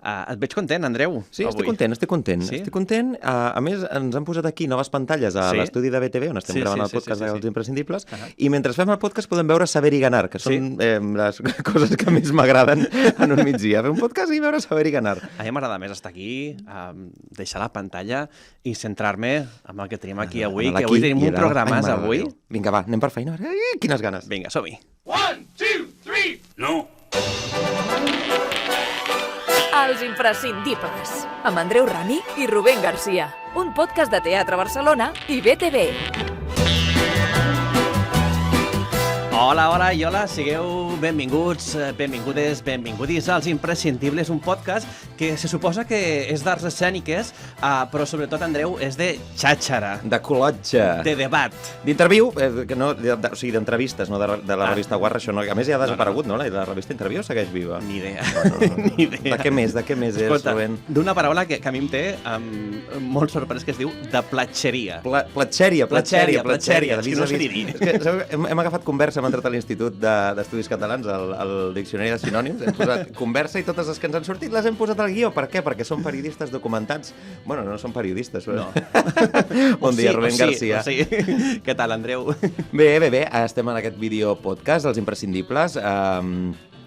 Et veig content, Andreu, Sí, avui. estic content. A més, ens han posat aquí noves pantalles a l'estudi de BTV, on estem gravant el podcast dels Imprescindibles, i mentre fem el podcast podem veure Saber i Ganar, que són les coses que més m'agraden en un migdia. Fer un podcast i veure Saber i Ganar. A mi m'agrada més estar aquí, deixar la pantalla i centrar-me en el que tenim aquí avui, que avui tenim un programàs avui. Vinga, va, anem per feina. Quines ganes. Vinga, som-hi. 1, 2, 3... No. Els imprescindibles, amb Andreu Rami i Rubén Garcia. Un podcast de Teatre Barcelona i BTV. Hola, i hola, sigueu benvinguts, benvingudes, benvingudis als Imprescindibles, un podcast que se suposa que és d'arts escèniques, però sobretot, Andreu, és de xàxara. De col·lotge. De debat. D'interviu, o sigui, d'entrevistes, no de la revista Guarra, això no. A més ja ha desaparegut, no? La revista Interviu segueix viva. Ni idea. Ni idea. De què més és, Rubén? D'una paraula que a mi em té molt sorprès, que es diu de platxeria. Platxèria. És que no sé dir-hi. Hem agafat conversa, hem entrat a l'Institut d'Estudis Catalans, al Diccionari de Sinònims, hem posat conversa i totes les que ens han sortit les hem posat al guió. Per què? Perquè són periodistes documentats. Bueno, no són periodistes. No. Bon dia, Rubén Garcia. Sí. Què tal, Andreu? Bé. Estem en aquest vídeo podcast, Els Imprescindibles,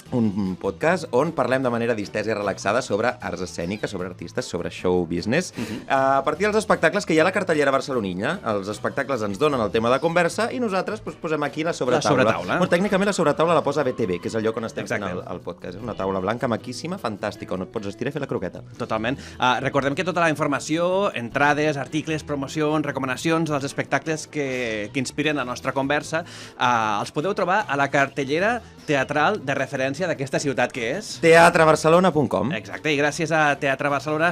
un podcast on parlem de manera distesa i relaxada sobre arts escèniques, sobre artistes, sobre show business. A partir dels espectacles que hi ha a la cartellera barcelonina, els espectacles ens donen el tema de conversa i nosaltres posem aquí la sobretaula. Bueno, tècnicament la sobretaula la posa BTV, que és el lloc on estem fent el podcast. És una taula blanca maquíssima, fantàstica, on et pots estirar i fer la croqueta. Totalment. Recordem que tota la informació, entrades, articles, promocions, recomanacions dels espectacles que inspiren la nostra conversa, els podeu trobar a la cartellera teatral de referència d'aquesta ciutat, que és? teatrebarcelona.com. Exacte, i gràcies a Teatre Barcelona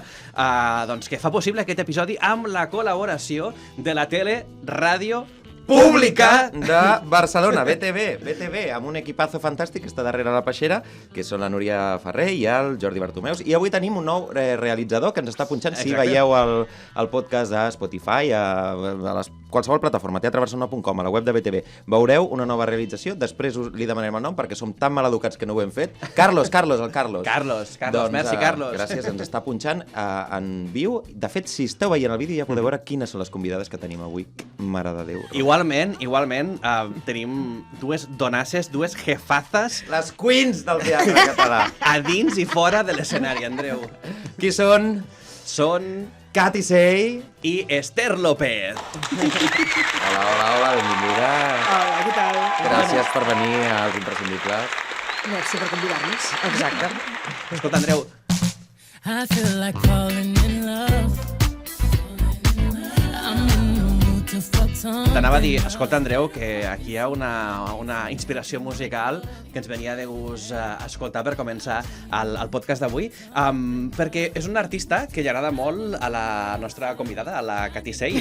doncs que fa possible aquest episodi amb la col·laboració de la tele, ràdio pública de Barcelona, BTV, amb un equipazo fantàstic que està darrere la peixera, que són la Núria Ferrer i el Jordi Bartomeus. I avui tenim un nou realitzador que ens està punxant. Si veieu el podcast a Spotify, a qualsevol plataforma, teatrebarcelona.com, a la web de BTV, veureu una nova realització. Després li demanarem el nom perquè som tan maleducats que no ho hem fet. Carlos. Carlos, merci, Carlos. Gràcies, ens està punxant en viu. De fet, si esteu veient el vídeo ja podeu veure quines són les convidades que tenim avui. Mare de Déu. Igualment, tenim dues donasses, dues jefazes. Les queens del teatre català. A dins i fora de l'escenari, Andreu. Qui són? Són Cati Sey i Esther López. Hola, benvinguda. Hola, què tal? Gràcies per venir als Imprescindibles. Merci per convidar-nos. Exacte. Escolta, Andreu. I feel like falling in love. T'anava a dir, escolta, Andreu, que aquí hi ha una inspiració musical que ens venia de gust escoltar per començar el podcast d'avui, perquè és un artista que li agrada molt a la nostra convidada, a la Cati Sey.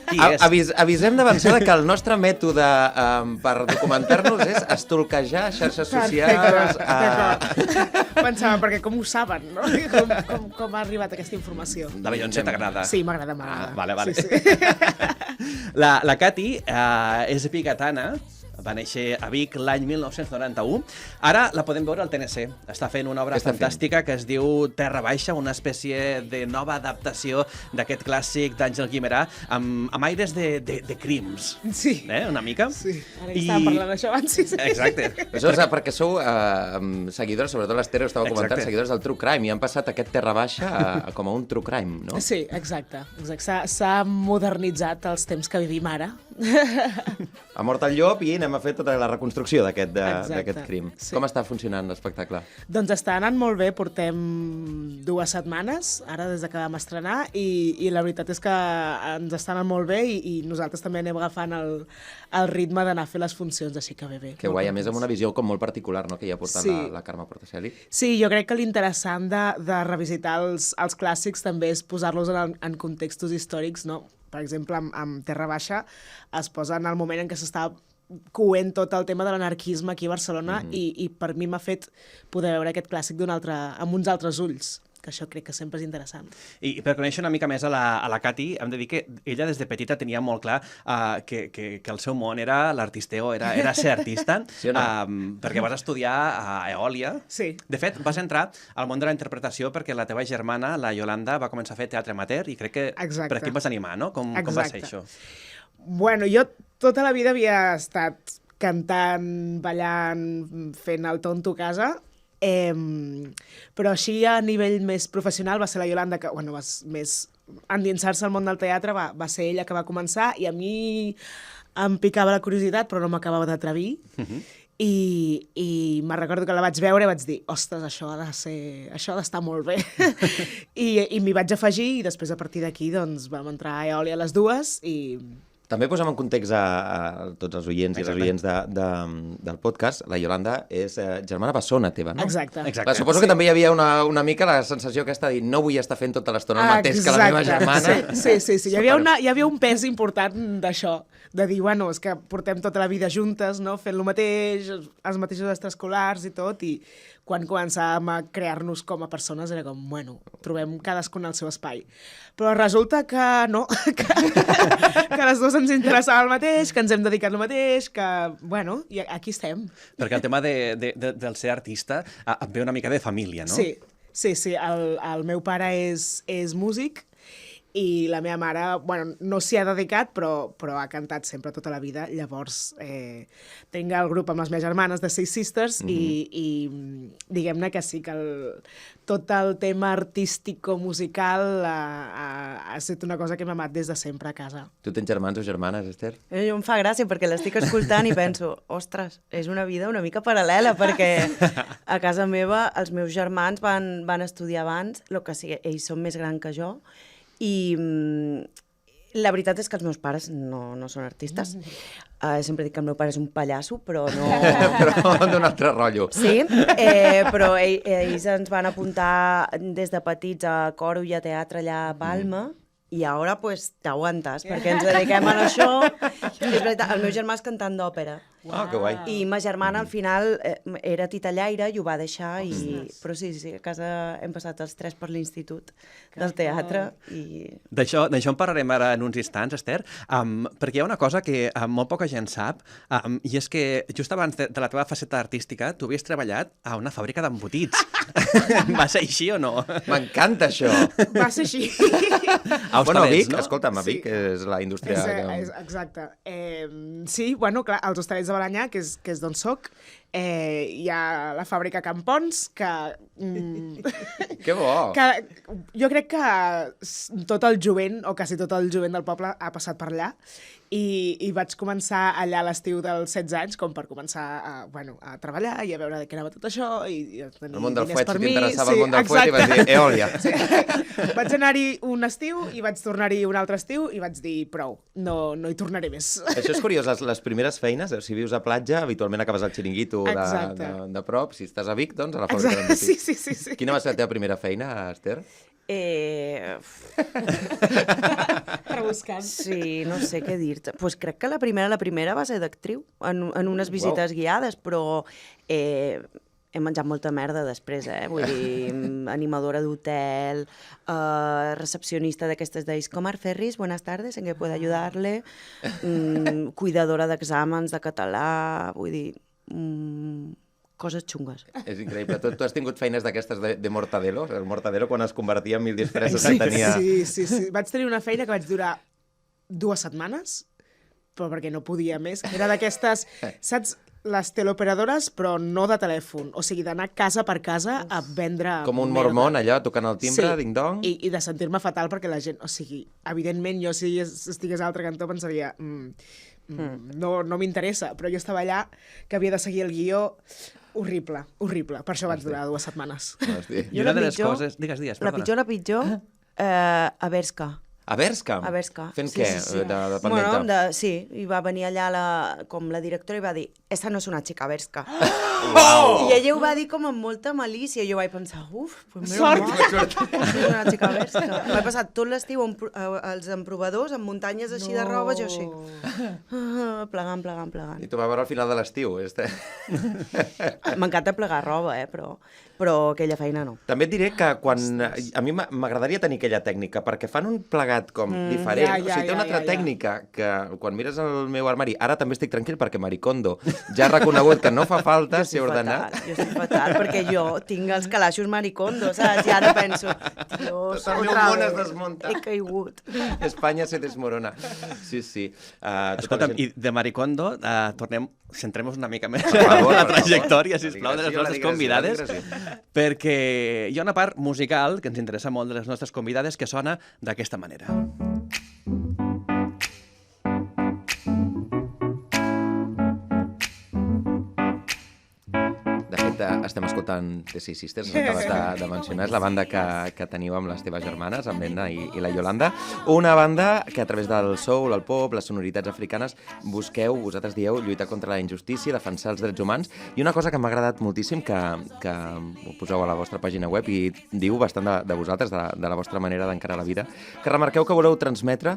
Qui és? Avisem d'avançada que el nostre mètode per documentar-nos és estolquejar xarxes socials. Pensava, perquè com ho saben, no? Com ha arribat aquesta informació? La Beyoncé t'agrada? Sí, m'agrada. Vale. Sí. La Cati és bigatana, va néixer a Vic l'any 1991. Ara la podem veure al TNC. Està fent una obra fantàstica que es diu Terra Baixa, una espècie de nova adaptació d'aquest clàssic d'Àngel Guimerà, amb aires de crims. Sí. Una mica? Sí. Ara que estàvem parlant d'això abans, sí. Exacte. Això és perquè sou seguidors, sobretot l'Esther ho estava comentant, seguidors del True Crime, i han passat aquest Terra Baixa com a un True Crime, no? Sí, exacte. S'ha modernitzat els temps que vivim ara. Ha mort el llop i anem a fer tota la reconstrucció d'aquest crim. Sí. Com està funcionant l'espectacle? Doncs està anant molt bé, portem 2 setmanes, ara des que vam estrenar, i la veritat és que ens està anant molt bé i nosaltres també anem agafant el ritme d'anar a fer les funcions, així que bé. Que guai, a més amb una visió com molt particular, no?, que hi ha portat la Carme Portacelli. Sí, jo crec que l'interessant de revisitar els clàssics també és posar-los en contextos històrics, no? Per exemple, amb Terra Baixa es posa en el moment en què s'està coent tot el tema de l'anarquisme aquí a Barcelona i per mi m'ha fet poder veure aquest clàssic amb uns altres ulls. que això crec que sempre és interessant. I per conèixer una mica més a la Cati, hem de dir que ella des de petita tenia molt clar que el seu món era l'artisteo, era ser artista, Sí o no? perquè vas estudiar a Eòlia. Sí. De fet, vas entrar al món de la interpretació perquè la teva germana, la Yolanda, va començar a fer teatre amateur i crec que Exacte. per aquí em vas animar, no? Com va ser això? Bueno, jo tota la vida havia estat cantant, ballant, fent el tonto a casa, però així a nivell més professional va ser la Yolanda que, bueno, més endinsar-se al món del teatre va ser ella que va començar i a mi em picava la curiositat però no m'acabava d'atrevir i me'n recordo que la vaig veure i vaig dir, ostres, això ha d'estar molt bé. I m'hi vaig afegir i després a partir d'aquí doncs, vam entrar a Eòlia a les dues i... També posem en context a tots els oients i les oients del podcast. La Yolanda és germana bessona teva, no? Exacte. Clar, suposo que també hi havia una mica la sensació aquesta de dir no vull estar fent tota l'estona el mateix que la meva germana. Sí. Hi havia un pes important d'això, de dir, bueno, és que portem tota la vida juntes, no? Fent el mateix, els mateixos extraescolars i tot, i quan començàvem a crear-nos com a persones era com, bueno, trobem cadascun el seu espai. Però resulta que no, que les dues ens interessava el mateix, que ens hem dedicat el mateix, que, bueno, i aquí estem. Perquè el tema del ser artista et ve una mica de família, no? Sí. El meu pare és músic i la meva mare, bueno, no s'hi ha dedicat, però ha cantat sempre tota la vida. Llavors, tinc el grup amb les meves germanes de Six Sisters i diguem-ne que sí, que tot el tema artístico-musical ha estat una cosa que m'ha amat des de sempre a casa. Tu tens germans o germanes, Esther? Jo em fa gràcia perquè l'estic escoltant i penso, ostres, és una vida una mica paral·lela perquè a casa meva els meus germans van estudiar abans, el que sigui, ells són més grans que jo, i la veritat és que els meus pares no són artistes. Sempre dic que el meu pare és un pallasso, però no... Però d'un altre rotllo. Sí, però ells ens van apuntar des de petits a coro i a teatre allà a Palma, i ara pues t'aguantes, perquè ens dediquem a això. És veritat, el meu germà és cantant d'òpera. Ah, que guai. I ma germana al final era titellaire i ho va deixar, però sí, a casa hem passat els tres per l'institut del teatre. D'això en parlarem ara en uns instants, Esther, perquè hi ha una cosa que molt poca gent sap, i és que just abans de la teva faceta artística tu havies treballat a una fàbrica d'embotits. Va ser així o no? M'encanta això. Va ser així. Bueno, a Vic, no? escolta'm, a Vic és la indústria... Exacte. Sí, bueno, clar, als Hostalets de Balanyà, que és d'on soc, hi ha la fàbrica Campons, que... Que bo! Que jo crec que tot el jovent, o quasi tot el jovent del poble, ha passat per allà, i vaig començar allà a l'estiu dels 16 anys, com per començar a treballar i a veure de què anava tot això, i a tenir El món del diners fuet, per si mi. t'interessava el món del fuet, i vas dir, Eòlia. Sí. Vaig anar-hi un estiu i vaig tornar-hi un altre estiu i vaig dir, prou, no hi tornaré més. Això és curiós, les primeres feines, si vius a platja, habitualment acabes al xiringuito de prop. Si estàs a Vic, doncs a la fàbrica d'embotits. Sí. Quina va ser la teva primera feina, Esther? Rebuscant. Sí, no sé què dir-te. Pues crec que la primera va ser d'actriu, en unes visites guiades, però he menjat molta merda després, vull dir, animadora d'hotel, recepcionista d'aquestes d'Iscomar Ferris, buenas tardes, ¿en qué puedo ayudarle? Cuidadora d'exàmens de català, vull dir... coses xungues. És increïble. Tu has tingut feines d'aquestes de Mortadelo? El Mortadelo, quan es convertia en mil disfresses, tenia... Sí. Vaig tenir una feina que vaig durar 2 setmanes, però perquè no podia més. Era d'aquestes, saps, les teleoperadores, però no de telèfon. O sigui, d'anar casa per casa a vendre... Com un merda. mormon, allò, tocant el timbre, ding-dong. I de sentir-me fatal perquè la gent... O sigui, evidentment, jo si estigués a l'altre cantó pensaria... No m'interessa, però jo estava allà que havia de seguir el guió. Horrible. Per això vaig durar 2 setmanes. I una de les coses... Digues, perdona. La pitjor, a Berska. A Berska? Fent què? De dependenta? Sí, i va venir allà com la directora i va dir esa no és una xica vesca. Oh! I ella ho va dir com amb molta malícia, i jo vaig pensar, pues Sort! És una xica vesca. M'he passat tot l'estiu als emprovadors, amb muntanyes així de roba, jo així, plegant. I tu vas veure al final de l'estiu. M'encanta plegar roba, però aquella feina no. També et diré que a mi m'agradaria tenir aquella tècnica, perquè fan un plegat com diferent. O sigui, té una altra tècnica que quan mires el meu armari, ara també estic tranquil perquè Maricondo ja ha reconegut que no fa falta ser ordenat. Jo estic fatal, perquè jo tinc els calaixos Maricondo, saps? I ara penso, Dios, Tot el meu món es desmunta. he caigut. Espanya se desmorona. Sí. Escolta'm, i de Maricondo, centrem-nos una mica més Per favor, la trajectòria, sisplau, de les la nostres digressió, convidades, la digressió. perquè hi ha una part musical que ens interessa molt de les nostres convidades que sona d'aquesta manera. De fet, estem escoltant The Sea Sisters, que acabes de mencionar, és la banda que teniu amb les teves germanes, amb l'Enna i la Yolanda. Una banda que a través del soul, el pop, les sonoritats africanes, vosaltres dieu, lluitar contra la injustícia, defensar els drets humans, i una cosa que m'ha agradat moltíssim, que ho poseu a la vostra pàgina web i diu bastant de vosaltres, de la vostra manera d'encarar la vida, que remarqueu que voleu transmetre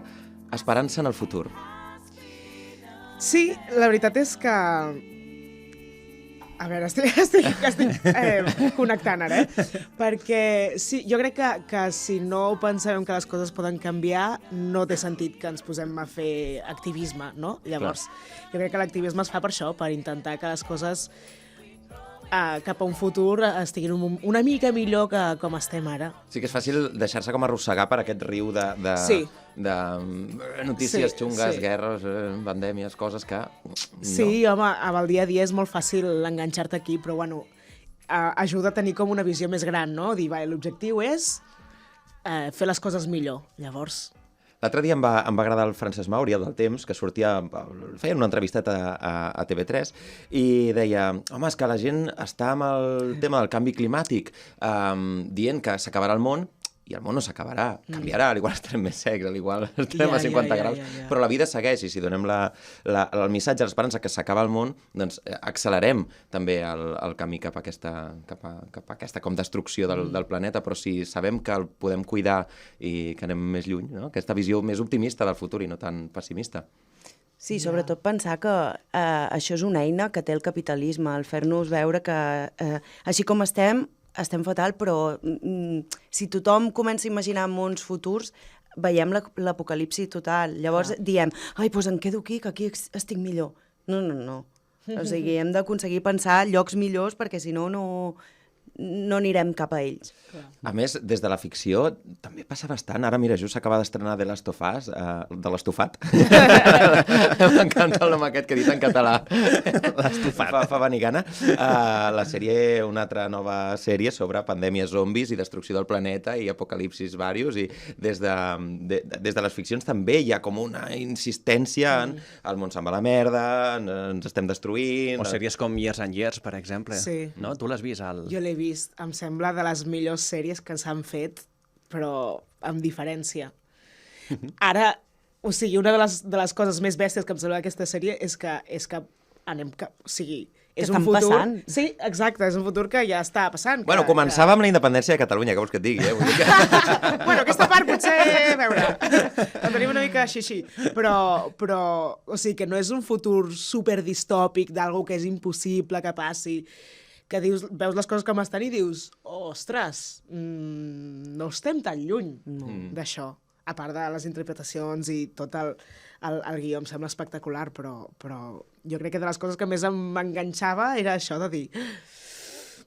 esperança en el futur. Sí, la veritat és que... A veure, estic connectant ara, Perquè sí, jo crec que si no pensem que les coses poden canviar, no té sentit que ens posem a fer activisme, no? Llavors, jo crec que l'activisme es fa per això, per intentar que les coses cap a un futur estiguin una mica millor que com estem ara. Sí que és fàcil deixar-se com arrossegar per aquest riu de notícies xungues, guerres, pandèmies, coses que... No. Sí, home, amb el dia a dia és molt fàcil enganxar-te aquí, però bueno, ajuda a tenir com una visió més gran, no? Dir, l'objectiu és fer les coses millor, llavors... L'altre dia em va agradar el Francesc Mauri, el del Temps, que sortia, feien una entrevisteta a TV3 i deia, home, és que la gent està amb el tema del canvi climàtic dient que s'acabarà el món, i el món no s'acabarà, canviarà, al igual estarem més secs, al igual estarem a 50 graus, però la vida segueix, i si donem el missatge, l'esperança que s'acaba el món, doncs accelerem també el camí cap a aquesta com destrucció del planeta, però si sabem que el podem cuidar i que anem més lluny, no? Aquesta visió més optimista del futur i no tan pessimista. Sí, sobretot pensar que això és una eina que té el capitalisme, el fer-nos veure que així com estem fatal, però si tothom comença a imaginar mons futurs, veiem l'apocalipsi total. Llavors diem, doncs em quedo aquí, que aquí estic millor. No. O sigui, hem d'aconseguir pensar llocs millors perquè si no no anirem cap a ells. A més, des de la ficció també passa bastant. Ara, mira, just s'acaba d'estrenar The Last of Us, de l'estofat. M'encanta el nom aquest que he dit en català. L'estofat. Fa venir gana. La sèrie, una altra nova sèrie sobre pandèmies zombis i destrucció del planeta i apocalipsis varios, i des de les ficcions també hi ha com una insistència en el món se'n va a la merda, ens estem destruint... O sèries com Years and Years, per exemple. Sí. No? Tu l'has vist? Jo l'he vist, em sembla de les millors sèries que s'han fet, però amb diferència. Ara, o sigui, una de les coses més bèsties que em sembla d'aquesta sèrie és que anem... O sigui, és un futur... passant. Sí, exacte, és un futur que ja està passant. Bueno, començava amb la independència de Catalunya, que vols que et digui, Vull dir que... Bueno, aquesta part potser, a veure, en tenim una mica així. Però, o sigui, que no és un futur superdistòpic d'algú que és impossible que passi, que dius, veus les coses com estan i dius, ostres, no estem tan lluny d'això. A part de les interpretacions i tot el guió em sembla espectacular, però jo crec que de les coses que més m'enganxava era això de dir,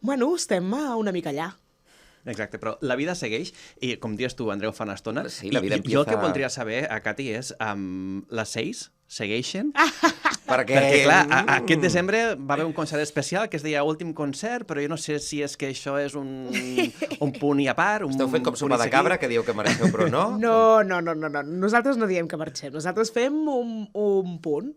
bueno, estem una mica allà. Exacte, però la vida segueix, i com dius tu, Andreu, fa una estona, sí, la vida jo el que voldria saber, Cati, és les 6 segueixen? Perquè, clar, aquest desembre va haver un concert especial que es deia Últim Concert, però jo no sé si és que això és un punt i a part. Esteu fent com sopa de cabra, que dieu que marxeu, però no? No. Nosaltres no diem que marxem. Nosaltres fem un punt,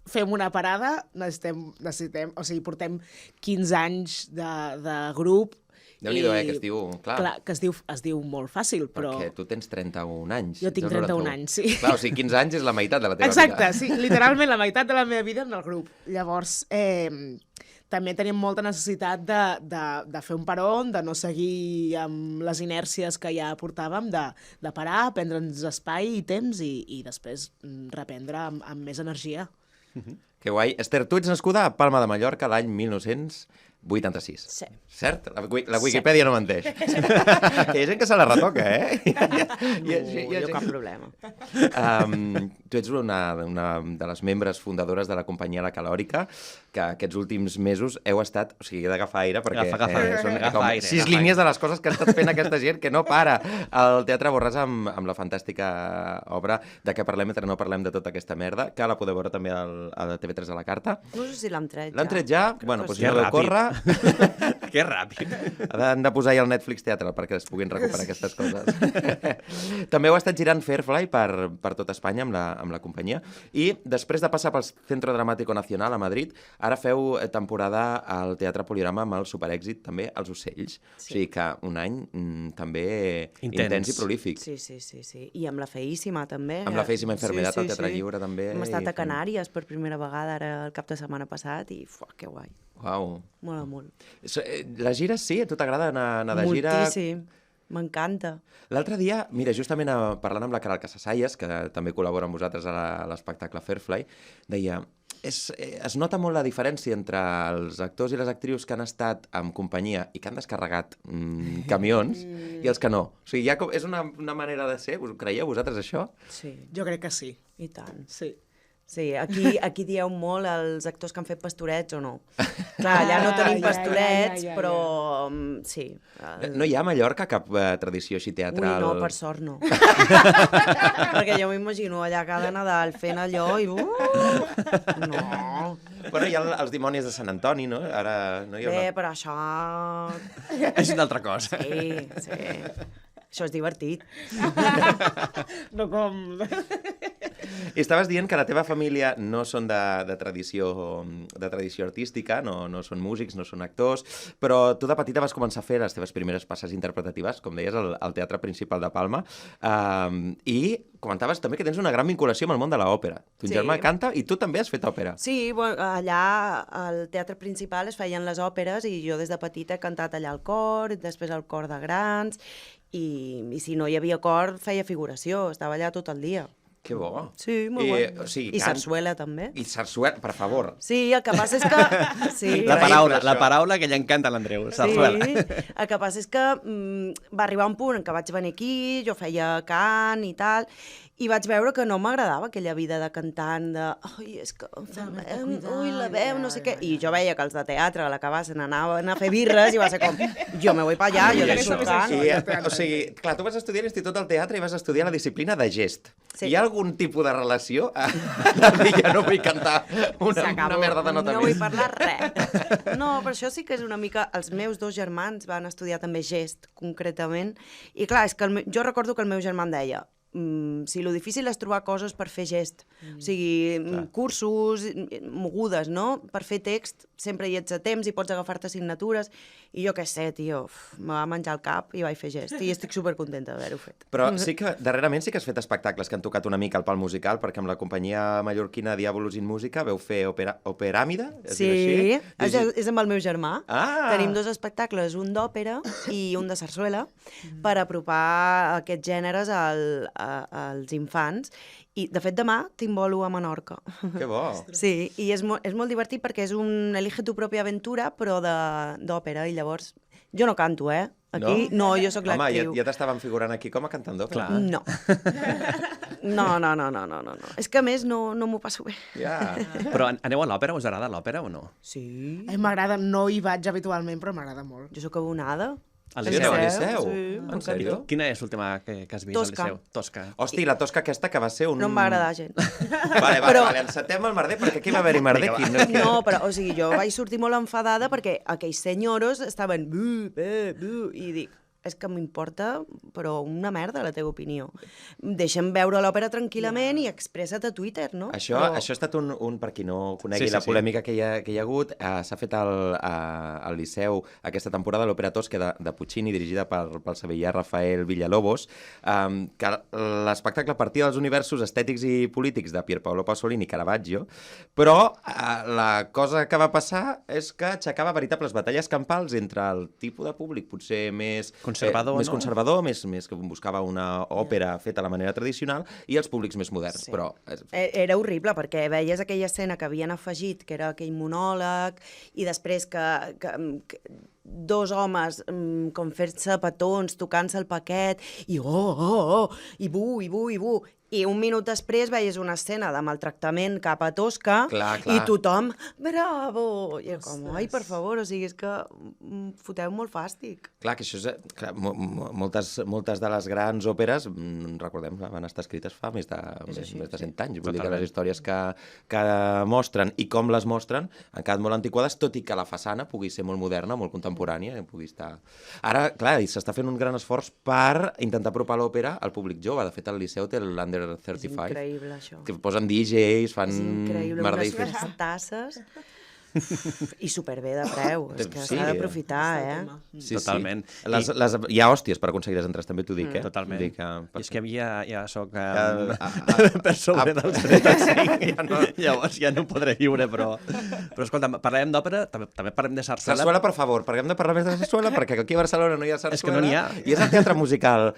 fem una parada, necessitem, o sigui, portem 15 anys de grup Déu-n'hi-do, que es diu... Clar, que es diu molt fàcil, però... Perquè tu tens 31 anys. Jo tinc 31 anys, sí. Clar, o sigui, 15 anys és la meitat de la teva Exacte, vida. sí, literalment la meitat de la meva vida en el grup. Llavors, també teníem molta necessitat de fer un peron, de no seguir amb les inèrcies que ja portàvem, de parar, prendre'ns espai i temps i després reprendre amb més energia. Que guai. Esther, tu ets nascuda a Palma de Mallorca l'any 1986. Sí. Cert? La Wikipedia no menteix. Que hi ha gent que se la retoca, Jo cap problema. Tu ets una de les membres fundadores de la companyia La Calòrica, que aquests últims mesos heu estat... O sigui, he d'agafar aire perquè són com 6 línies de les coses que ha estat fent aquesta gent que no para. El Teatre Borràs amb la fantàstica obra de què parlem mentre no parlem de tota aquesta merda, que la podeu veure també a TV3 de la Carta. No sé si l'han tret ja. L'han tret ja? Bueno, doncs si Que no deu córrer... Que ràpid. Han de posar ja el Netflix Teatre perquè es puguin recuperar aquestes coses. També heu estat girant Fairfly per tot Espanya amb la companyia i després de passar pel Centro Dramático Nacional a Madrid, ara feu temporada al Teatre Polirama amb el superèxit també Els Ocells. Sí. O sigui que un any també intens i prolífic. Sí. I amb la Feíssima també. Amb la Feíssima Enfermedad al Teatre Lliure també. Hem estat a Canàries per primera vegada ara el cap de setmana passat i que guai. Uau. Mola molt. Les gires, sí? A tu t'agrada anar de gira? Moltíssim. M'encanta. L'altre dia, mira, justament parlant amb la Caral Casasalles, que també col·labora amb vosaltres a l'espectacle Fairfly, deia, es nota molt la diferència entre els actors i les actrius que han estat en companyia i que han descarregat camions i els que no. O sigui, és una manera de ser, us creieu vosaltres això? Sí. Jo crec que sí. I tant. Sí. Sí, aquí dieu molt els actors que han fet pastorets o no. Clar, allà no tenim pastorets, però sí. No hi ha a Mallorca cap tradició així teatral? Ui, no, per sort no. Perquè jo m'imagino allà cada Nadal fent allò i... No. Bueno, hi ha els dimonis de Sant Antoni, no? Ara no hi ha Bé, però això... És una altra cosa. Sí. Això és divertit. No com... I estaves dient que la teva família no són de tradició artística, no són músics, no són actors, però tu de petita vas començar a fer les teves primeres passes interpretatives, com deies, al Teatre Principal de Palma, i comentaves també que tens una gran vinculació amb el món de l'òpera. Ton germà canta i tu també has fet òpera. Sí, bueno, allà al Teatre Principal es feien les òperes i jo des de petita he cantat allà al cor, després al cor de grans, i si no hi havia cor feia figuració, estava allà tot el dia. Que bo. Sí, molt bo. O sigui, I sarsuela, també. I sarsuela, per favor. Sí, el que passa és que... Sí, La paraula que ja encanta a l'Andreu, sarsuela. Sí, el que passa és que va arribar un punt en què vaig venir aquí, jo feia cant i tal, i vaig veure que no m'agradava aquella vida de cantant, ui, és que... Ui, la veu, no sé què... I jo veia que els de teatre a l'acabar se n'anaven a fer birres i va ser com, jo me voy pa allà, jo deixo el cant. O sigui, clar, tu vas estudiar a l'Institut del Teatre i vas estudiar la disciplina de gest. Sí. Hi ha algun tipus de relació? Ja no vull cantar una merda de nota més. No vull parlar res. No, per això sí que és una mica... Els meus dos germans van estudiar també gest, concretament, i clar, és que jo recordo que el meu germà em deia si lo difícil és trobar coses per fer gest, o sigui, cursos, mogudes, no? Per fer text sempre hi ets a temps i pots agafar-te assignatures, i jo què sé, tio, me va menjar el cap i vaig fer gest, i estic supercontenta d'haver-ho fet. Però sí que, darrerament sí que has fet espectacles que han tocat una mica el pal musical, perquè amb la companyia mallorquina Diabolus in Música veu fer Operàmida, es diu així? És amb el meu germà. Ah! Tenim dos espectacles, un d'òpera i un de sarsuela, per apropar aquests gèneres als infants. I, de fet, demà tinc bolo a Menorca. Que bo! Sí, i és molt divertit perquè és un elige tu pròpia aventura, però d'òpera, i llavors... Jo no canto, Aquí, no, jo sóc l'actriu. Home, ja t'estaven figurant aquí com a cantant d'òpera. No. No. És que a més no m'ho passo bé. Ja. Però aneu a l'òpera? Us agrada l'òpera o no? Sí. M'agrada, no hi vaig habitualment, però m'agrada molt. Jo sóc abonada. A Sí, aneu al Liceu? Sí, En sèrio? Quina és l'última que has vist Tosca. al Liceu? Tosca. Hosti, la Tosca aquesta que va ser un... No em va agradar gens. Vale, encetem el merder, perquè aquí va haver-hi merder. No, però, o sigui, jo vaig sortir molt enfadada perquè aquells senyoros estaven i dic, és que m'importa, però una merda la teva opinió. Deixa'm veure l'òpera tranquil·lament i expressa't a Twitter, no? Això ha estat per qui no conegui la polèmica que hi ha hagut, s'ha fet al Liceu aquesta temporada l'òpera Tosca de Puccini, dirigida pel sevillà Rafael Villalobos, que l'espectacle partia dels universos estètics i polítics de Pier Paolo Pasolini i Caravaggio, però la cosa que va passar és que aixecava veritables batalles campals entre el tipus de públic potser més conservador, més que buscava una òpera feta a la manera tradicional, i els públics més moderns. Sí. Però era horrible, perquè veies aquella escena que havien afegit, que era aquell monòleg, i després que dos homes com fent-se petons, tocant-se el paquet, i i bu, i un minut després veies una escena de maltractament cap a Tosca, clar. I tothom, bravo! I com, ai, per favor, o sigui, és que foteu molt fàstic. Clar, que això és... Clar, moltes de les grans òperes, recordem, van estar escrites fa més de 100 anys. Vull dir que les històries que mostren i com les mostren han quedat molt antiquades, tot i que la façana pugui ser molt moderna, molt contemporània, pugui estar... Ara, clar, s'està fent un gran esforç per intentar apropar l'òpera al públic jove. De fet, al Liceu té l'Under 35. És increïble, això. Que posen DJs, fan... És increïble, unes tasses... I superbé de preu, és que s'ha d'aprofitar, Sí, totalment. Sí. Hi ha hòsties per aconseguir les entrades, també t'ho dic, Totalment. Dic, I és que ja soc per sobre del 75, llavors ja no podré viure, però escolta, parlem d'òpera, també parlem de sarsuela. Sarsuela, per favor, parlem de parlar més de sarsuela, perquè aquí a Barcelona no hi ha sarsuela. És que no n'hi ha. I és el teatre musical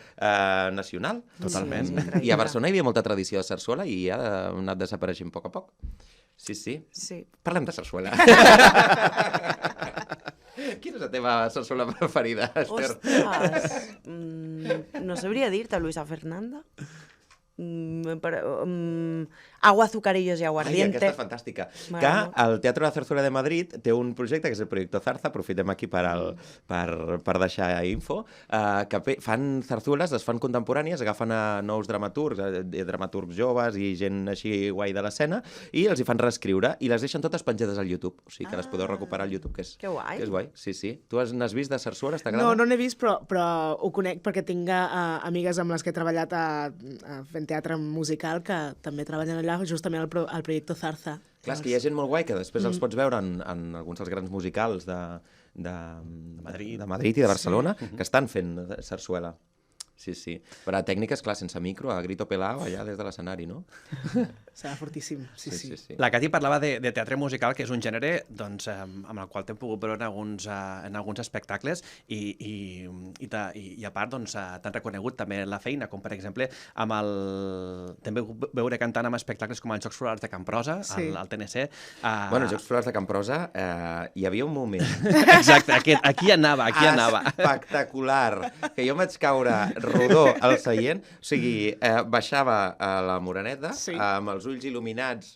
nacional. Totalment. Sí, I a Barcelona hi havia molta tradició de sarsuela i ha anat desapareixent a poc a poc. Sí. Parlem de sarsuela. Quina és la teva sarsuela preferida, Esther? Ostres, no sabria dir-te, Luisa Fernanda. Agua, azucarillos y aguardiente. Aquesta és fantàstica. Que el Teatro de la Zarzuela de Madrid té un projecte que és el Proyecto Zarza, aprofitem aquí per deixar info, que fan zarzueles, les fan contemporànies, agafen a nous dramaturgs joves i gent així guai de l'escena, i els hi fan reescriure, i les deixen totes penjades al YouTube. O sigui que les podeu recuperar al YouTube, que és guai. Sí. Tu n'has vist de sarsueles? T'agrada? No n'he vist, però ho conec perquè tinc amigues amb les que he treballat fent teatre musical que també treballen allà justament al Proyecto Zarza. Clar, és que hi ha gent molt guai que després els pots veure en alguns dels grans musicals de Madrid i de Barcelona que estan fent sarsuela. Sí. Però a tècniques, clar, sense micro, a grito pelao, allà des de l'escenari, no? Serà fortíssim, sí. La Cati parlava de teatre musical, que és un gènere amb el qual t'hem pogut veure en alguns espectacles i a part t'han reconegut també la feina, com per exemple també veure cantant amb espectacles com els Jocs Florals de Camprosa, al TNC. Bueno, els Jocs Florals de Camprosa hi havia un moment... Exacte, aquí anava. Espectacular, que jo vaig caure rodó al seient, o sigui, baixava a la Moreneta amb els ulls il·luminats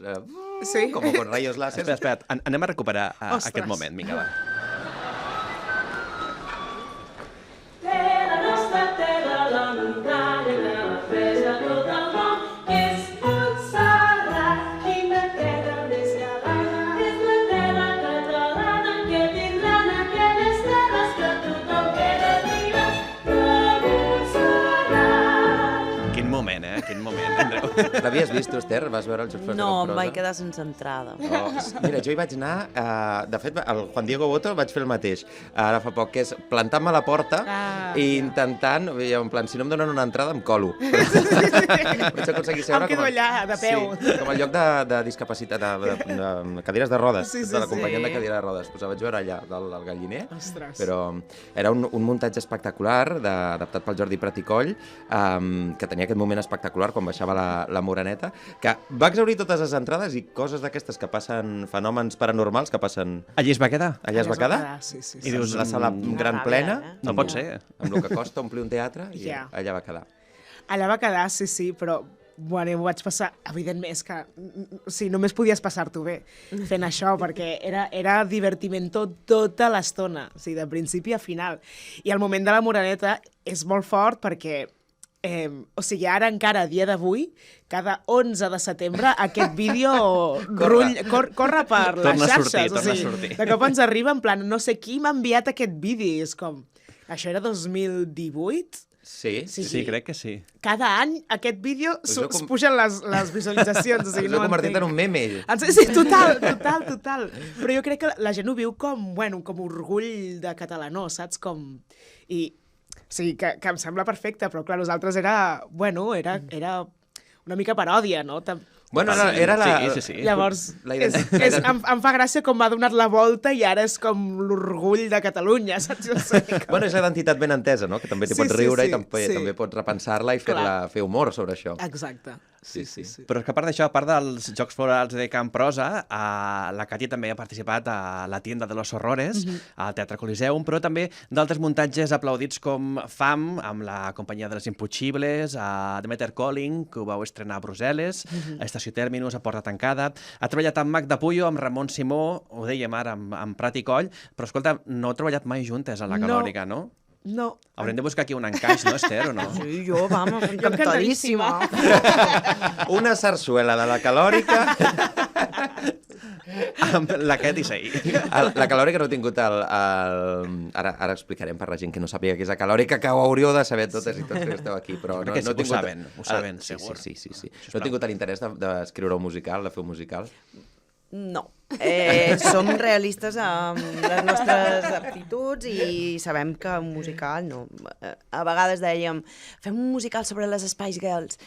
com con rayos láser. Espera, anem a recuperar aquest moment, vinga, va. Quin moment, Andreu. L'havies vist, tu, Esther? Vas veure els Jocs Florals de Camprosa? No, em vaig quedar sense entrada. Mira, jo hi vaig anar... De fet, el Juan Diego Boto vaig fer el mateix, ara fa poc, que és plantar-me a la porta i intentant, en plan, si no em donen una entrada, em colo. Vaig aconseguir seure quedo allà, de peu. Sí, com el lloc de discapacitat, de cadires de rodes, de l'acompanyant de cadira de rodes. Pues la vaig veure allà, del galliner. Ostres. Però era un muntatge espectacular, adaptat pel Jordi Praticoll, que tenia aquest moment espectacular quan baixava la Moreneta, que va exhaurir totes les entrades i coses d'aquestes que passen, fenòmens paranormals que passen... Allí es va quedar? Allà es va quedar? Sí. I dius, la sala gran plena, no pot ser. Amb el que costa omplir un teatre, i allà va quedar. Allà va quedar, sí, però bueno, ho vaig passar, evidentment, és que només podies passar-t'ho bé fent això, perquè era divertimento tota l'estona, o sigui, de principi a final. I el moment de la Moreneta és molt fort perquè o sigui, ara encara, a dia d'avui, cada 11 de setembre, aquest vídeo corre per les xarxes. Torna a sortir. De cop ens arriba en plan, no sé qui m'ha enviat aquest vídeo, és com... Això era 2018? Sí. Sí, crec que sí. Cada any aquest vídeo Això es pugen les visualitzacions. O sigui, Us no heu convertit entenc. en un meme. Sí, total. Però jo crec que la gent ho viu com orgull de catalanó, saps? I, o sigui, que em sembla perfecte, però clar, nosaltres era una mica paròdia, no? Bueno, era la... Sí. Llavors, La em fa gràcia com m'ha donat la volta i ara és com l'orgull de Catalunya, saps? No sé, Bueno, és la identitat ben entesa, no? Que també t'hi pots riure i també pots repensar-la i fer humor sobre això. Exacte. Sí. Però és que a part d'això, a part dels Jocs Florals de Can Prosa, la Càtia també ha participat a La tienda de los horrores, al Teatre Coliseum, però també d'altres muntatges aplaudits com Fam, amb la companyia de les Impossibles, a Demeter Calling, que ho vau estrenar a Brussel·les, a Estació Terminus, a Porta Tancada. Ha treballat amb Magda Puyo, amb Ramon Simó, ho dèiem ara, amb Prat i Coll, però escolta, no heu treballat mai juntes a la Calòrica, no? No. Haurem de buscar aquí un encaix, no, Esther, o no? Sí, jo, vamos, encantadíssima. Una sarsuela de la Calòrica... Amb la Cat i Sei. La Calòrica no he tingut Ara explicarem per la gent que no sàpiga què és la Calòrica, que ho hauríeu de saber totes i tots que esteu aquí, però no he tingut... Ho saben, segur. Sí. No he tingut l'interès d'escriure un musical, de fer un musical. No. Som realistes amb les nostres aptituds i sabem que un musical no. A vegades dèiem, fem un musical sobre les Spice Girls.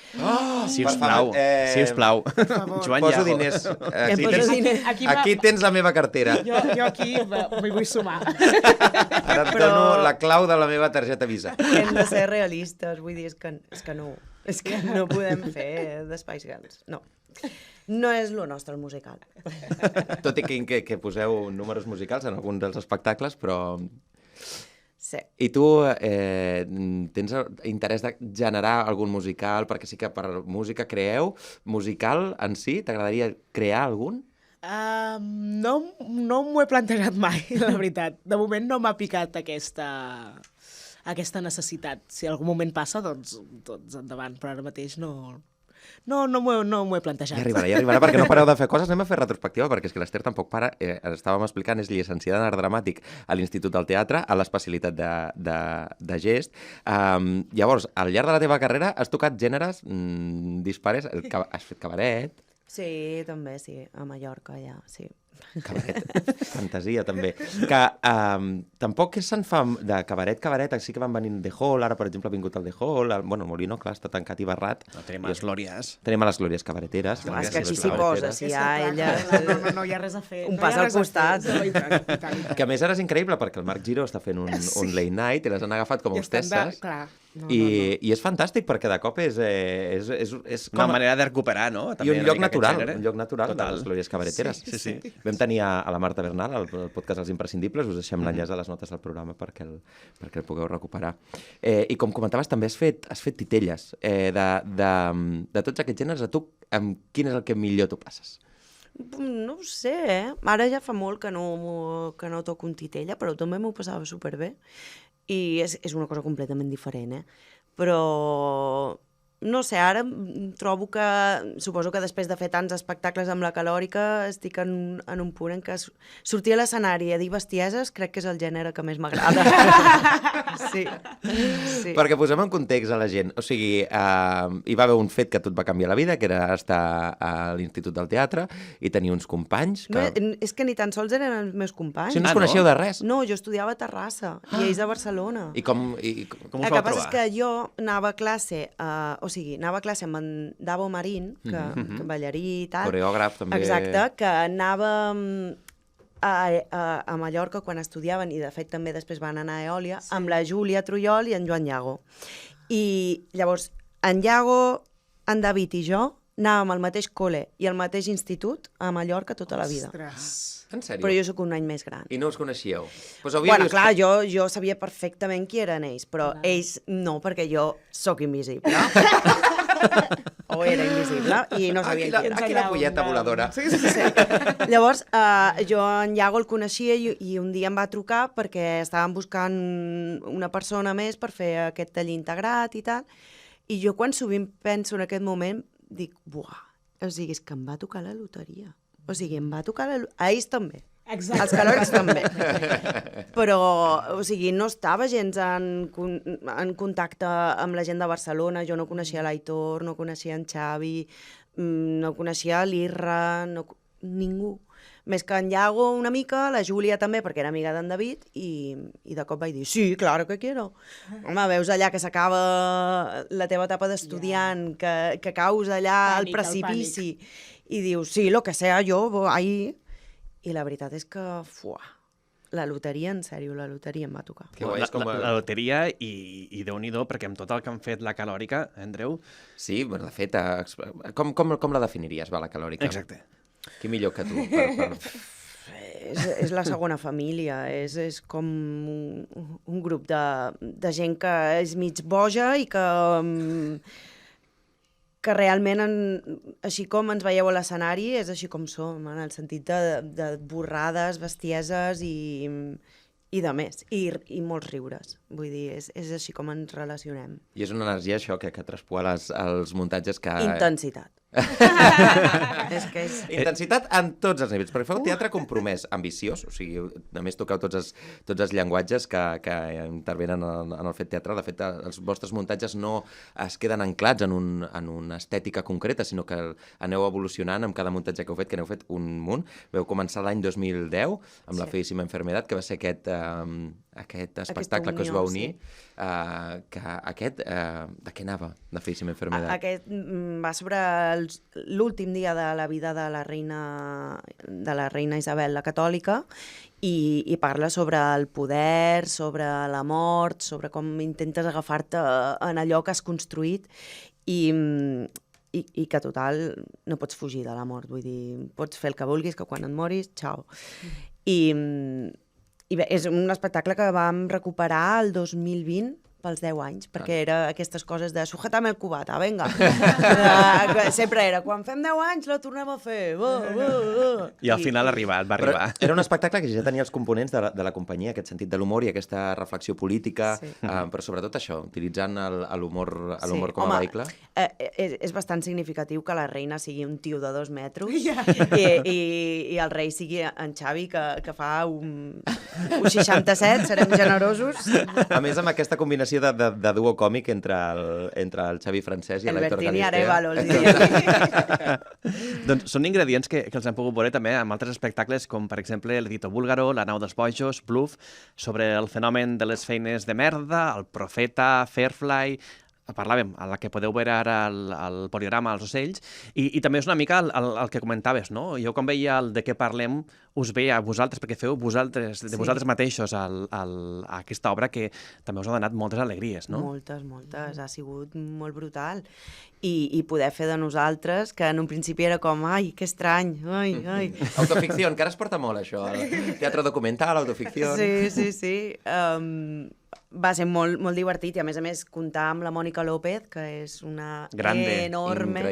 Sisplau. Joan Poso Llago. diners. Poso diners. Aquí tens la meva cartera. Jo aquí m'hi vull sumar. Ara et dono la clau de la meva targeta Visa. Hem de ser realistes, vull dir, és que no podem fer de Spice Girls. No és el nostre el musical. Tot i que poseu números musicals en alguns dels espectacles, però... Sí. I tu tens interès de generar algun musical? Perquè sí que per música creeu. Musical en si, t'agradaria crear algun? No m'ho he plantejat mai, la veritat. De moment no m'ha picat aquesta necessitat. Si en algun moment passa, doncs endavant. Però ara mateix no m'ho he plantejat. Ja arribarà, perquè no pareu de fer coses. Anem a fer retrospectiva, perquè és que l'Ester tampoc para. Estàvem explicant, és llicenciada en art dramàtic a l'Institut del Teatre, a l'especialitat de gest. Llavors, al llarg de la teva carrera has tocat gèneres dispares. Has fet cabaret. Sí, també, sí. A Mallorca, ja, sí. Cabaret, fantasia, també. Que tampoc se'n fa de cabaret, sí que van venint The Hall, ara, per exemple, ha vingut el The Hall, el Molino, clar, està tancat i barrat. Tenim les glòries. Tenim a les glòries cabareteres. És que aquí s'hi posa, si hi ha ella... No hi ha res a fer. Un pas al costat. Que a més ara és increïble, perquè el Marc Giró està fent un late night i les han agafat com a hostesses. I és fantàstic, perquè de cop és una manera de recuperar, no? I un lloc natural de les glòries cabareteres. Sí. Vam tenir a la Marta Bernal, al podcast Els Imprescindibles, us deixem l'enllaç a les notes del programa perquè el pugueu recuperar. I com comentaves, també has fet titelles. De tots aquests gèneres, a tu, quin és el que millor t'ho passes? No ho sé, Ara ja fa molt que no toco un titella, però també m'ho passava superbé. I és una cosa completament diferent, Però... No sé, ara trobo que... Suposo que després de fer tants espectacles amb la Calòrica estic en un punt en què sortir a l'escenari a dir bestieses crec que és el gènere que més m'agrada. Sí. Perquè posem en context a la gent. O sigui, hi va haver un fet que tot va canviar la vida, que era estar a l'Institut del Teatre i tenir uns companys que... No, és que ni tan sols eren els meus companys. Si no us coneixeu de res? No, jo estudiava a Terrassa i ells a Barcelona. I com us El vau que trobar? passa és que jo anava a classe amb en Davo Marín, que ballarí i tal. Coreògraf, també. Exacte, que anàvem a Mallorca quan estudiaven, i de fet també després van anar a Eòlia, amb la Júlia Trullol i en Joan Llago. I llavors, en Llago, en David i jo anàvem al mateix col·le i al mateix institut a Mallorca tota la vida. En sèrio? Però jo sóc un any més gran. I no us coneixíeu? Clar, jo sabia perfectament qui eren ells, però ells no, perquè jo sóc invisible. O era invisible, i no sabia qui era. Aquí la polleta voladora. Sí. Llavors, jo en Iago el coneixia i un dia em va trucar perquè estàvem buscant una persona més per fer aquest taller integrat i tal, i jo quan sovint penso en aquest moment dic, buah, o sigui, és que em va tocar la loteria. O sigui, em va tocar a ells també. Exacte. Els calòrics també. Però, o sigui, no estava gens en contacte amb la gent de Barcelona. Jo no coneixia l'Aitor, no coneixia en Xavi, no coneixia l'Irra, ningú. Més que en Iago una mica, la Júlia també, perquè era amiga d'en David, i de cop vaig dir, sí, claro que quiero. Home, veus allà que s'acaba la teva etapa d'estudiant, que caus allà al precipici, i dius, sí, lo que sea, yo ahí. I la veritat és que, la loteria, en sèrio, la loteria em va tocar. La loteria i Déu-n'hi-do, perquè amb tot el que han fet la calòrica, Andreu... Sí, bueno, de fet, com la definiries, la calòrica? Exacte. Qui millor que tu? És la segona família, és com un grup de gent que és mig boja i que realment, així com ens veieu a l'escenari, és així com som, en el sentit de borrades, bestieses i de més, i molts riures. Vull dir, és així com ens relacionem. I és una energia, això, que traspua els muntatges que... Intensitat. Intensitat en tots els nivells, perquè feu teatre compromès, ambiciós, o sigui, a més toqueu tots els llenguatges que intervenen en el fet teatre. De fet, els vostres muntatges no es queden anclats en una estètica concreta, sinó que aneu evolucionant amb cada muntatge que heu fet un munt. Veu començar l'any 2010 amb La feíssima enfermedad, que va ser aquest espectacle que us va unir. De què anava, La feíssima enfermedad? Aquest va sobre l'últim dia de la vida de la reina Isabel la Catòlica i parla sobre el poder, sobre la mort, sobre com intentes agafar-te en allò que has construït i que, total, no pots fugir de la mort. Vull dir, pots fer el que vulguis, que quan et moris, xau. I bé, és un espectacle que vam recuperar el 2020, pels 10 anys, perquè era aquestes coses de sujetame el cubata, venga. Sempre era, quan fem 10 anys la tornem a fer. I al final va arribar. Però era un espectacle que ja tenia els components de la companyia, aquest sentit de l'humor i aquesta reflexió política, però sobretot això, utilitzant l'humor com a vehicle. És bastant significatiu que la reina sigui un tio de 2 metres i el rei sigui en Xavi, que fa un 67, serem generosos. A més, amb aquesta combinació de duo còmic entre el Xavi Francès i l'Aitor Bertín i Galistea. Arévalo. Doncs són ingredients que els hem pogut veure també en altres espectacles, com per exemple El Dito Búlgaro, La nau dels bojos, Bluff, sobre el fenomen de les feines de merda, El profeta, Fairfly... Parlàvem, a la que podeu veure ara al Poliorama, als ocells, i també és una mica el que comentaves, no? Jo quan veia el De què parlem us veia a vosaltres, perquè feu vosaltres mateixos a aquesta obra que també us ha donat moltes alegries, no? Moltes. Ha sigut molt brutal. I poder fer de nosaltres, que en un principi era com, ai, que estrany, ai. Autoficció, encara es porta molt això, el teatre documental, autoficció... Sí. Va ser molt, molt divertit i, a més, comptar amb la Mònica López, que és una grande, enorme,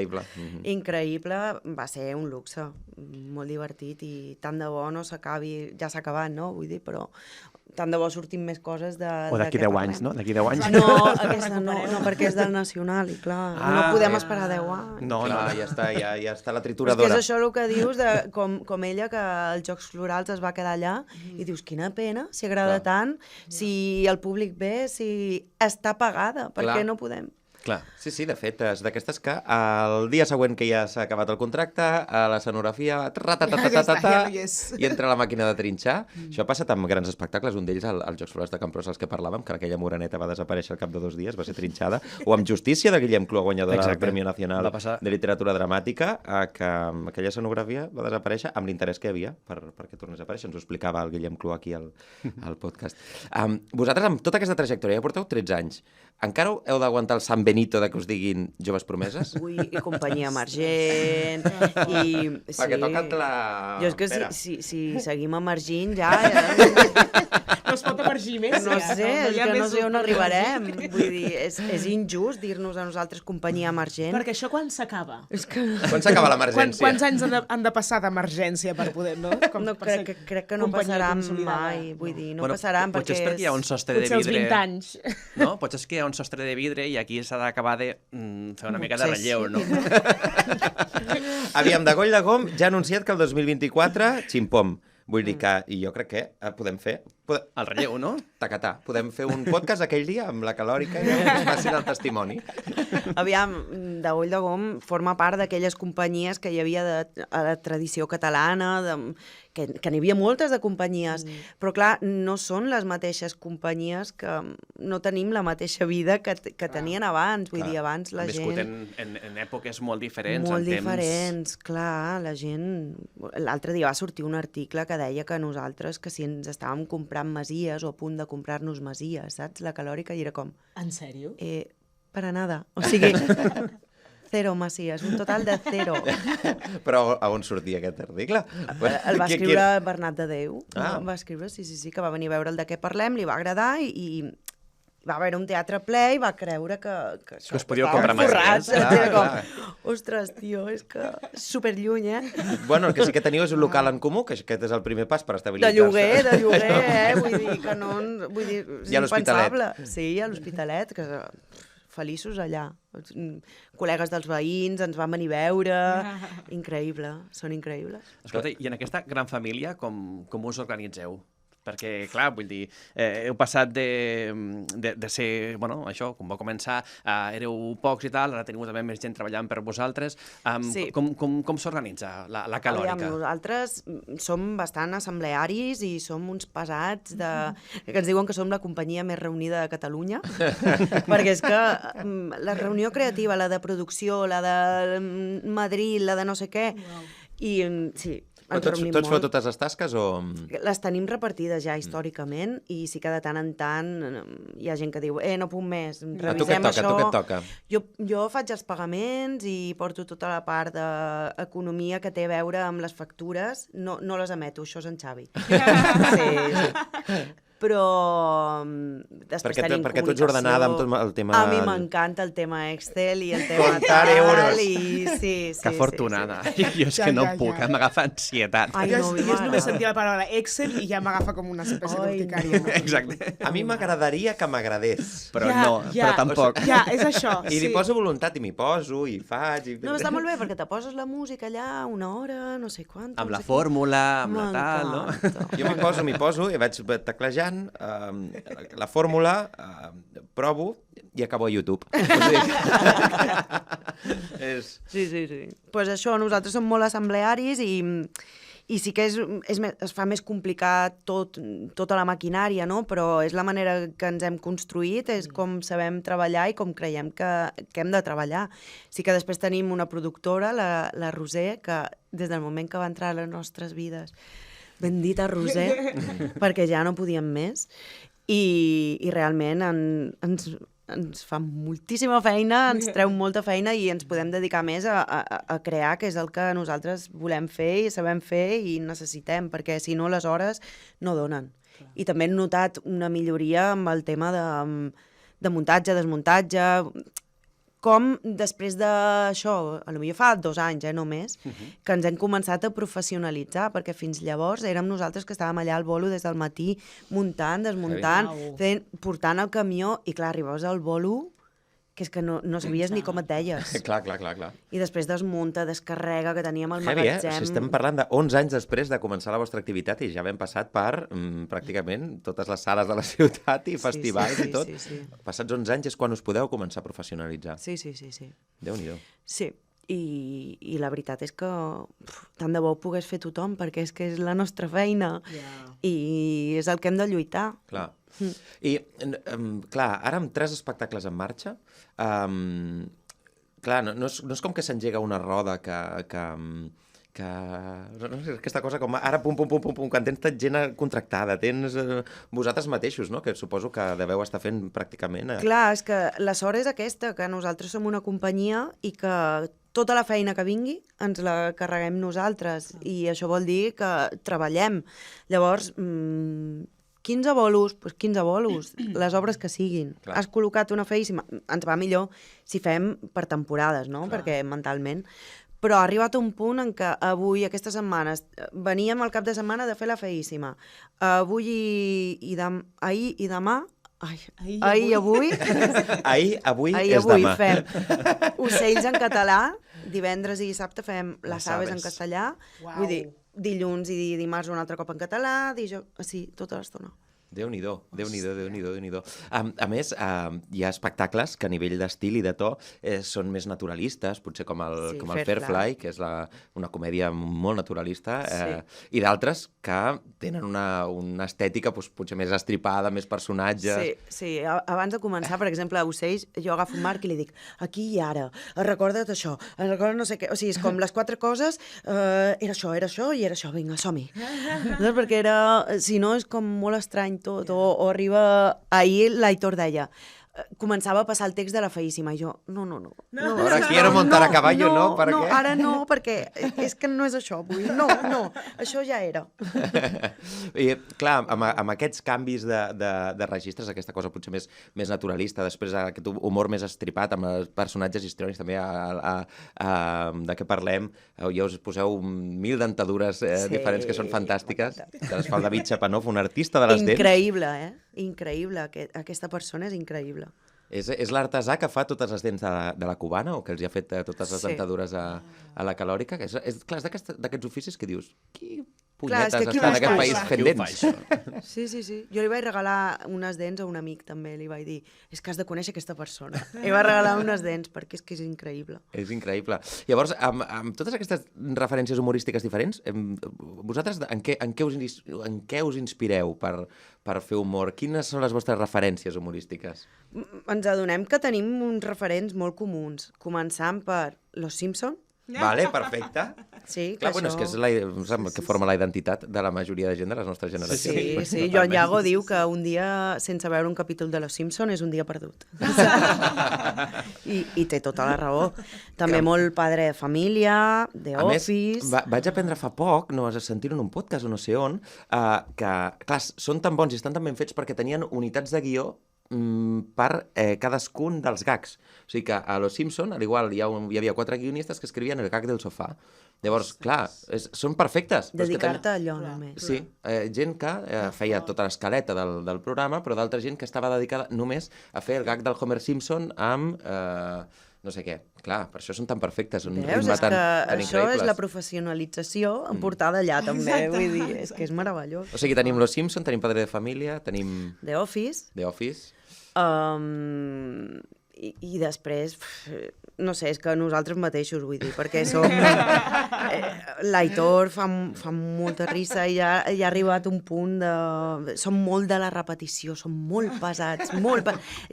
increïble. Va ser un luxe, molt divertit i tant de bo no s'acabi, ja s'ha acabat, no? Vull dir, però tant de bo sortim més coses de... O d'aquí 10 anys, no? D'aquí 10 anys. No, aquesta no, perquè és del Nacional i clar, no podem esperar 10 anys. No, ja està la trituradora. És això el que dius, com ella, que als Jocs Florals es va quedar allà i dius, quina pena, si agrada tant, si el públic ve, si està pagada, per què no podem? Clar. Sí, de fet, és d'aquestes que el dia següent que ja s'ha acabat el contracte, a l'escenografia, i entra la màquina de trinxar. Això ha passat amb grans espectacles, un d'ells als Jocs Florals de Campros, els que parlàvem, que aquella moreneta va desaparèixer al cap de 2 dies, va ser trinxada, o amb Justícia, de Guillem Clua, guanyadora del Premi Nacional de Literatura Dramàtica, que aquella escenografia va desaparèixer amb l'interès que hi havia perquè tornés a aparèixer. Ens ho explicava el Guillem Clua aquí al podcast. Vosaltres, amb tota aquesta trajectòria, ja porteu 13 anys. Encara heu d'aguantar el Sant Benito de que us diguin joves promeses? Ui, i companyia emergent, i... Perquè toca't la... Jo és que si seguim emergint ja... No es pot emergir més. No sé, és que no sé on arribarem. Vull dir, és injust dir-nos a nosaltres companyia emergent. Perquè això quan s'acaba? Quan s'acaba l'emergència? Quants anys han de passar d'emergència per poder, no? Crec que no passaran mai. Vull dir, no passaran perquè... Potser és perquè hi ha un sostre de vidre... Potser als 20 anys. No? Potser és que hi ha un sostre de vidre i aquí s'ha d'acabar de fer una mica de relleu, no? Aviam, de Goll de Gom ja ha anunciat que el 2024, ximpom, Vull dir que, i jo crec que podem fer... El relleu, no? Tacatà. Podem fer un podcast aquell dia amb la calòrica i ens facin el testimoni. Aviam, de Ull de Gom forma part d'aquelles companyies que hi havia a la tradició catalana, que n'hi havia moltes de companyies, però clar, no són les mateixes companyies que no tenim la mateixa vida que tenien abans. Vull dir, abans la gent... Viscut en èpoques molt diferents, molt en diferents, clar, la gent... L'altre dia va sortir un article que deia que nosaltres, que si ens estàvem comprant masies o a punt de comprar-nos masies, saps? La calòrica, i era com... En sèrio? Para nada. O sigui, 0 masies, un total de 0. Però a on sortia aquest article? El va escriure Bernat de Déu. Ah. Va escriure, sí, que va venir a veure el de què parlem, li va agradar i va veure un teatre ple i va creure que us podíeu comprar masies. Ostres, tio, és que és superlluny, Bueno, el que sí que teniu és un local en comú, que aquest és el primer pas per estabilitzar-se. De lloguer, vull dir que no... Vull dir, és I a l'Hospitalet. Sí, a l'Hospitalet, que feliços allà. Col·legues dels veïns ens van venir a veure. Increïble, són increïbles. Escolta, i en aquesta gran família com us organitzeu? Perquè, clar, vull dir, heu passat de ser, bueno, això, com va començar, éreu pocs i tal, ara teniu també més gent treballant per vosaltres. Sí. Com s'organitza la calòrica? Aviam, nosaltres som bastant assemblearis i som uns pesats que ens diuen que som la companyia més reunida de Catalunya, perquè és que la reunió creativa, la de producció, la de Madrid, la de no sé què, i sí, ens reunim Tots feu molt. totes les tasques o...? Les tenim repartides ja històricament i sí que de tant en tant hi ha gent que diu no puc més, A tu què et revisem toca? això. A tu què et toca? Jo faig els pagaments i porto tota la part d'economia que té a veure amb les factures. No les emeto, això és en Xavi. Sí. Però després tenim perquè tu ets comunicació. ordenada amb tot el tema... A mi m'encanta el tema Excel i el tema Comptar tal, euros. i sí. Que afortunada. Jo és que no puc, m'agafa ansietat. Ai, Jo no, és només m'agrada. sentir la paraula Excel i ja m'agafa com una espècie d'urticària. Exacte. A mi m'agradaria que m'agradés. Però però tampoc. Ja, és això. I li poso voluntat i m'hi poso i faig... I... No, està molt bé, perquè te poses la música allà una hora, no sé quant. Amb la fórmula, amb la tal, no? M'encanta. Jo m'hi poso i vaig teclejant la fórmula, provo i acabo a YouTube. Sí. Pues això, nosaltres som molt assemblearis i sí que es fa més complicat tota la maquinària, no? Però és la manera que ens hem construït, és com sabem treballar i com creiem que hem de treballar. Sí que després tenim una productora, la Roser, que des del moment que va entrar a les nostres vides, bendita Roser, perquè ja no podíem més, i realment ens fa moltíssima feina, ens treu molta feina i ens podem dedicar més a crear, que és el que nosaltres volem fer i sabem fer i necessitem, perquè si no les hores no donen. I també hem notat una milloria amb el tema de muntatge, desmuntatge, com després d'això, potser fa 2 anys, només, que ens hem començat a professionalitzar, perquè fins llavors érem nosaltres que estàvem allà al bolo des del matí, muntant, desmuntant, portant el camió, i clar, arribaves al bolo, que és que no sabies ni com et deies. Clar. I després desmunta, descarrega, que teníem el Heavy, magatzem... Si estem parlant de 11 anys després de començar la vostra activitat i ja vam passat per pràcticament totes les sales de la ciutat i festivals i tot. Sí. Passats 11 anys és quan us podeu començar a professionalitzar. Sí. Déu-n'hi-do. Sí, i la veritat és que tant de bo ho pogués fer tothom, perquè és que és la nostra feina i és el que hem de lluitar. Clar. I, clar, ara amb 3 espectacles en marxa, clar, no és com que s'engega una roda que no sé, aquesta cosa com ara pum, quan tens gent contractada, tens vosaltres mateixos, no? Que suposo que deveu estar fent pràcticament... Clar, és que la sort és aquesta, que nosaltres som una companyia i que tota la feina que vingui ens la carreguem nosaltres, i això vol dir que treballem. Llavors, 15 bolos, doncs 15 bolos, les obres que siguin. Clar. Has col·locat una feíssima, ens va millor si fem per temporades, no? Clar. Perquè mentalment... Però ha arribat un punt en què avui, aquestes setmanes, veníem al cap de setmana de fer la feíssima. Avui i ahir i demà... Ahir i avui és demà. Fem Ocells en català, divendres i dissabte fem Les Aves en castellà. Uau. Vull dir, dilluns i dimarts un altre cop en català, sí, tota l'estona. Déu-n'hi-do, Déu-n'hi-do, Déu-n'hi-do, Déu-n'hi-do. A més, hi ha espectacles que a nivell d'estil i de to són més naturalistes, potser com el Fairfly, que és una comèdia molt naturalista, i d'altres que tenen una estètica potser més estripada, més personatges... Sí, abans de començar, per exemple, a Ocells, jo agafo un Marc i li dic aquí i ara, recorda't això, recorda't no sé què... O sigui, és com les 4 coses, era això i era això, vinga, som-hi. Perquè si no, és com molt estrany tot, o arriba... Ahir l'Aitor deia, començava a passar el text de la feíssima, i jo, no. Ahora quiero montar a caballo, ¿no? ¿Para no, qué? ara no, perquè és que no és això, vull dir, no, això ja era. I, clar, amb aquests canvis de registres, aquesta cosa potser més naturalista, després aquest humor més estripat amb els personatges histriònics, també de què parlem, ja us poseu 1000 dentadures diferents que són fantàstiques, que les fa el David Chapanov, un artista de les dents. Increïble, Increïble, aquesta persona és increïble. És l'artesà que fa totes les dents de la cubana o que els ha fet totes les dentadures a la calòrica? Clar, és d'aquests oficis que dius, qui punyetes està en aquest país fent dents? Sí. Jo li vaig regalar unes dents a un amic també, li vaig dir, és que has de conèixer aquesta persona. Li vaig regalar unes dents perquè és que és increïble. És increïble. Llavors, amb totes aquestes referències humorístiques diferents, vosaltres en què us inspireu per fer humor? Quines són les vostres referències humorístiques? Ens adonem que tenim uns referents molt comuns, començant per Los Simpson. Vale, perfecte. Sí, clar, bueno, és que és que forma la identitat de la majoria de gent de les nostres generacions. Sí. Joan Llago diu que un dia sense veure un capítol de Los Simpson és un dia perdut. I té tota la raó. També molt Padre de Família, The Office... A més, vaig aprendre fa poc, no vas sentir en un podcast o no sé on, que, clar, són tan bons i estan tan ben fets perquè tenien unitats de guió per cadascun dels gags. O sigui que a Los Simpson, al igual, hi havia 4 guionistes que escrivien el gag del sofà. Llavors, clar, són perfectes. Dedicar-te a allò només. Sí, gent que feia tota l'escaleta del programa, però d'altra gent que estava dedicada només a fer el gag del Homer Simpson amb... no sé què. Clar, per això són tan perfectes. Veus? És que això és la professionalització en portada allà, també. Vull dir, és que és meravellós. O sigui, tenim Los Simpson, tenim Padre de Família, tenim... The Office. I després, no sé, és que nosaltres mateixos, vull dir, perquè som... L'Aitor fa molta risa i ja ha arribat un punt de... Som molt de la repetició, som molt pesats,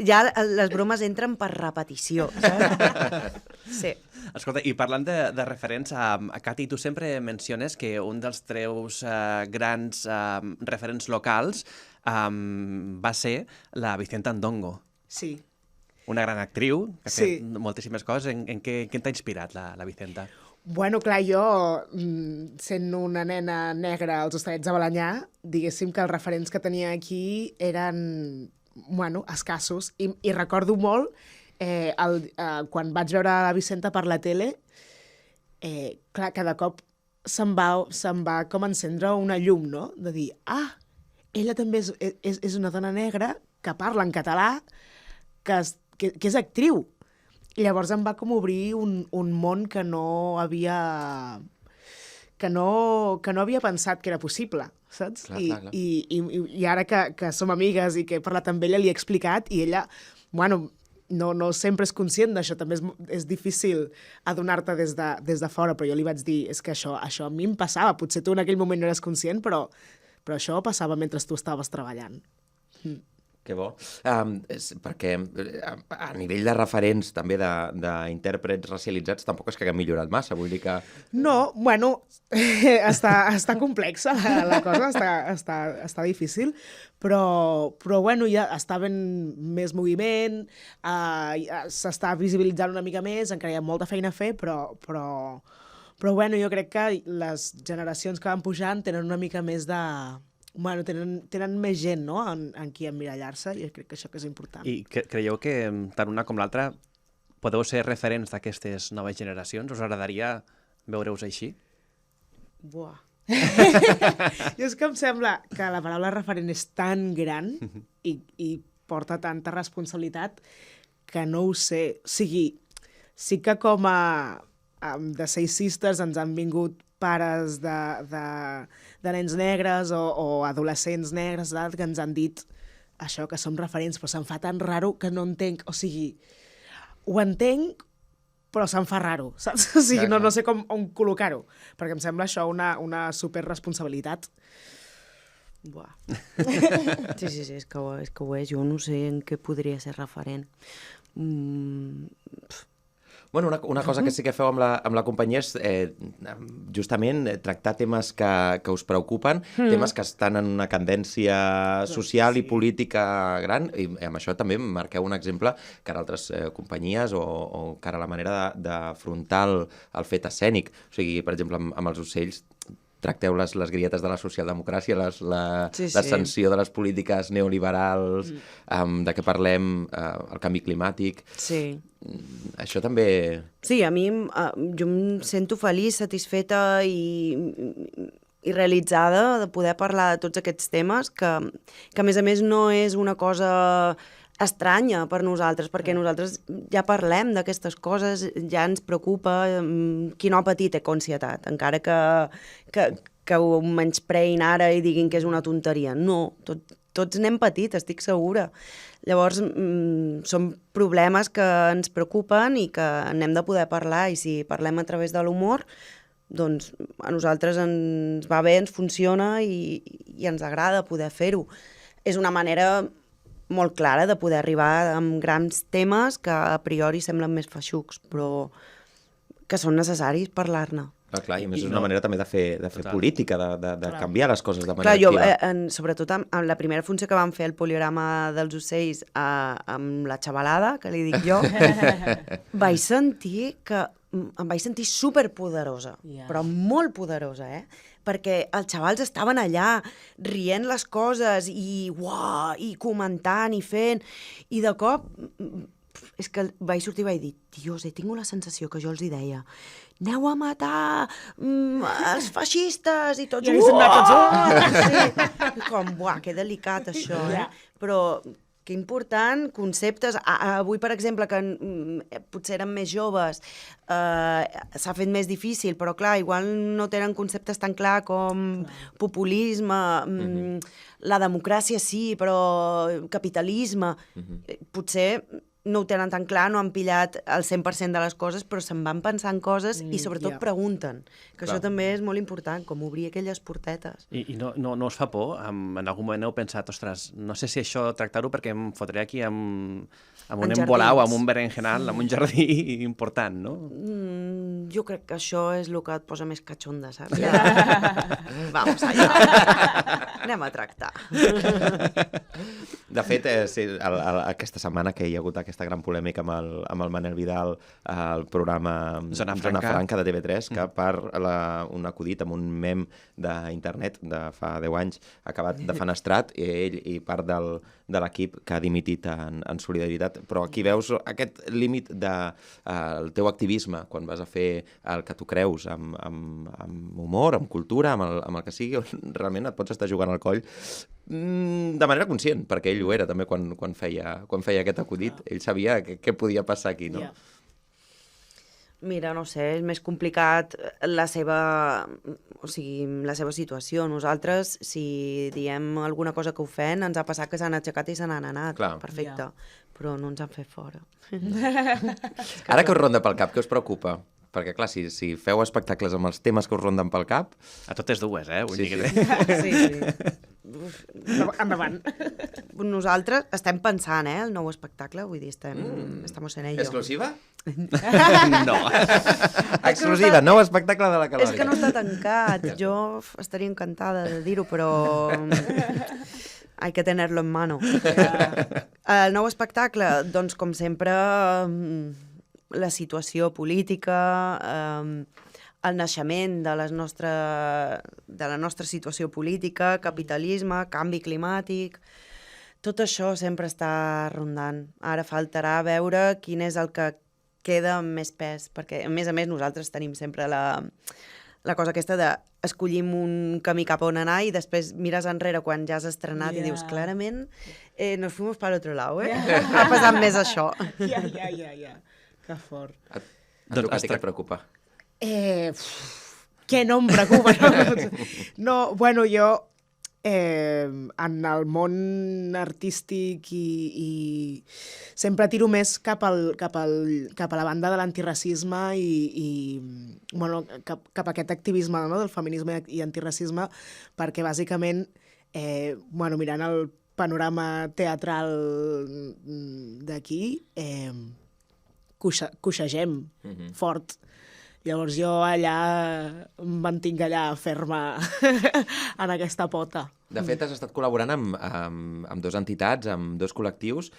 ja les bromes entren per repetició, saps? Sí. Escolta, i parlant de referents, Cati, tu sempre menciones que un dels teus grans referents locals va ser la Vicenta Ndongo. Sí. Una gran actriu, que ha fet moltíssimes coses. En què t'ha inspirat la Vicenta? Bueno, clar, jo, sent una nena negra als Hostalets de Balenyà, diguéssim que els referents que tenia aquí eren, bueno, escassos. I recordo molt, quan vaig veure la Vicenta per la tele, clar, cada cop se'm va com encendre una llum, no? De dir, ella també és una dona negra que parla en català, que és actriu. I llavors em va com obrir un món que no havia pensat que era possible, saps? Clar. I ara que som amigues i que he parlat amb ella, li he explicat, i ella, bueno, no sempre és conscient d'això, també és difícil adonar-te des de fora, però jo li vaig dir, és que això a mi em passava, potser tu en aquell moment no eres conscient, però això passava mentre tu estaves treballant. Que bo. Perquè a nivell de referents, també d'intèrprets racialitzats, tampoc és que haguem millorat massa, vull dir que... No, bueno, està complexa la cosa, està difícil, però bueno, ja està ben més moviment, s'està visibilitzant una mica més, encara hi ha molta feina a fer, però bueno, jo crec que les generacions que van pujant tenen una mica més de... Bueno, tenen més gent, no?, en qui emmirallar-se, i crec que això que és important. I creieu que tant una com l'altra podeu ser referents d'aquestes noves generacions? Us agradaria veure-us així? Buah. Jo és que em sembla que la paraula referent és tan gran i porta tanta responsabilitat que no ho sé. O sigui, sí que com a The Seis Sisters ens han vingut pares de nens negres o adolescents negres que ens han dit això, que som referents, però se'm fa tan raro que no entenc, o sigui, ho entenc, però se'm fa raro, saps? O sigui, no sé on col·locar-ho, perquè em sembla això una superresponsabilitat. Buah. Sí, és que ho és. Jo no sé en què podria ser referent. Bueno, una cosa que sí que feu amb la companyia és justament tractar temes que us preocupen, temes que estan en una candència social i política gran, i amb això també marqueu un exemple que ara altres companyies o que ara la manera d'afrontar el fet escènic. O sigui, per exemple, amb els ocells tracteu les grilletes de la socialdemocràcia, l'ascensió de les polítiques neoliberals, de què parlem, el canvi climàtic. Sí. Això també... Sí, a mi jo em sento feliç, satisfeta i realitzada de poder parlar de tots aquests temes, que a més no és una cosa estranya per nosaltres, perquè nosaltres ja parlem d'aquestes coses, ja ens preocupa, qui no ha patit ansietat, encara que ho menyspreïn ara i diguin que és una tonteria. No, tots n'hem patit, estic segura. Llavors, són problemes que ens preocupen i que n'hem de poder parlar, i si parlem a través de l'humor, doncs a nosaltres ens va bé, ens funciona i ens agrada poder fer-ho. És una manera molt clara de poder arribar amb grans temes que a priori semblen més feixucs, però que són necessaris parlar-ne. Clar, i a més és una manera també de fer política, de canviar les coses de manera activa. Sobretot amb la primera funció que vam fer el poliorama dels ocells amb la xavalada, que li dic jo, vaig sentir superpoderosa, però molt poderosa, perquè els xavals estaven allà rient les coses i comentant i fent, i de cop és que vaig sortir i vaig dir, Dios, he tingut la sensació que jo els hi deia, aneu a matar els feixistes i tots... Sí. Com, que delicat això, Però que important, conceptes... Avui, per exemple, que potser eren més joves, s'ha fet més difícil, però clar, igual no tenen conceptes tan clar com populisme, la democràcia sí, però capitalisme... Potser no ho tenen tan clar, no han pillat el 100% de les coses, però se'n van pensant coses i sobretot pregunten, que això també és molt important, com obrir aquelles portetes. I no us fa por? En algun moment heu pensat, ostres, no sé si això tractar-ho perquè em fotré aquí amb un embolau, amb un berenjenal, amb un jardí important, no? Jo crec que això és el que et posa més catxonda, saps? Vamos allà. Anem a tractar. De fet, aquesta setmana que hi ha hagut aquesta gran polèmica amb el Manel Vidal al programa Zona Franca de TV3, que per un acudit amb un mem d'internet de fa 10 anys ha acabat defenestrat, ell i part de l'equip que ha dimitit en solidaritat. Però aquí veus aquest límit del teu activisme, quan vas a fer el que tu creus amb humor, amb cultura, amb el que sigui, on realment et pots estar jugant al coll de manera conscient, perquè ell ho era també quan feia aquest acudit. Ell sabia què podia passar aquí, no? Mira, no sé, és més complicat la seva situació. Nosaltres, si diem alguna cosa que ofèn, ens ha passat que s'han aixecat i se n'han anat. Clar. Perfecte. Però no ens han fet fora. Ara que us ronda pel cap, què us preocupa? Perquè, clar, si feu espectacles amb els temes que us ronden pel cap... A totes dues, Vull dir que... Sí. Endavant. Nosaltres estem pensant, el nou espectacle, vull dir, estamos en ello. Exclusiva? No. Exclusiva, nou espectacle de la Calòrica. És que no està tancat. Jo estaria encantada de dir-ho, però hay que tenerlo en mano. El nou espectacle, doncs, com sempre, la situació política, el naixement de la nostra situació política, capitalisme, canvi climàtic... Tot això sempre està rondant. Ara faltarà veure quin és el que queda amb més pes, perquè, a més, nosaltres tenim sempre la cosa aquesta d'escollim un camí cap on anar i després mires enrere quan ja has estrenat i dius, clarament, nos fuimos para otro lado, Ha passat més això. Ja. Que fort. A tu, Cati, què et preocupa? Què no em preocupa? No, bueno, jo en el món artístic i sempre tiro més cap a la banda de l'antiracisme i bueno, cap a aquest activisme, no?, del feminisme i antiracisme, perquè bàsicament bueno, mirant el panorama teatral d'aquí coixegem fort. Llavors jo allà em mantinc allà ferma en aquesta pota. De fet, has estat col·laborant amb dues entitats, amb dos col·lectius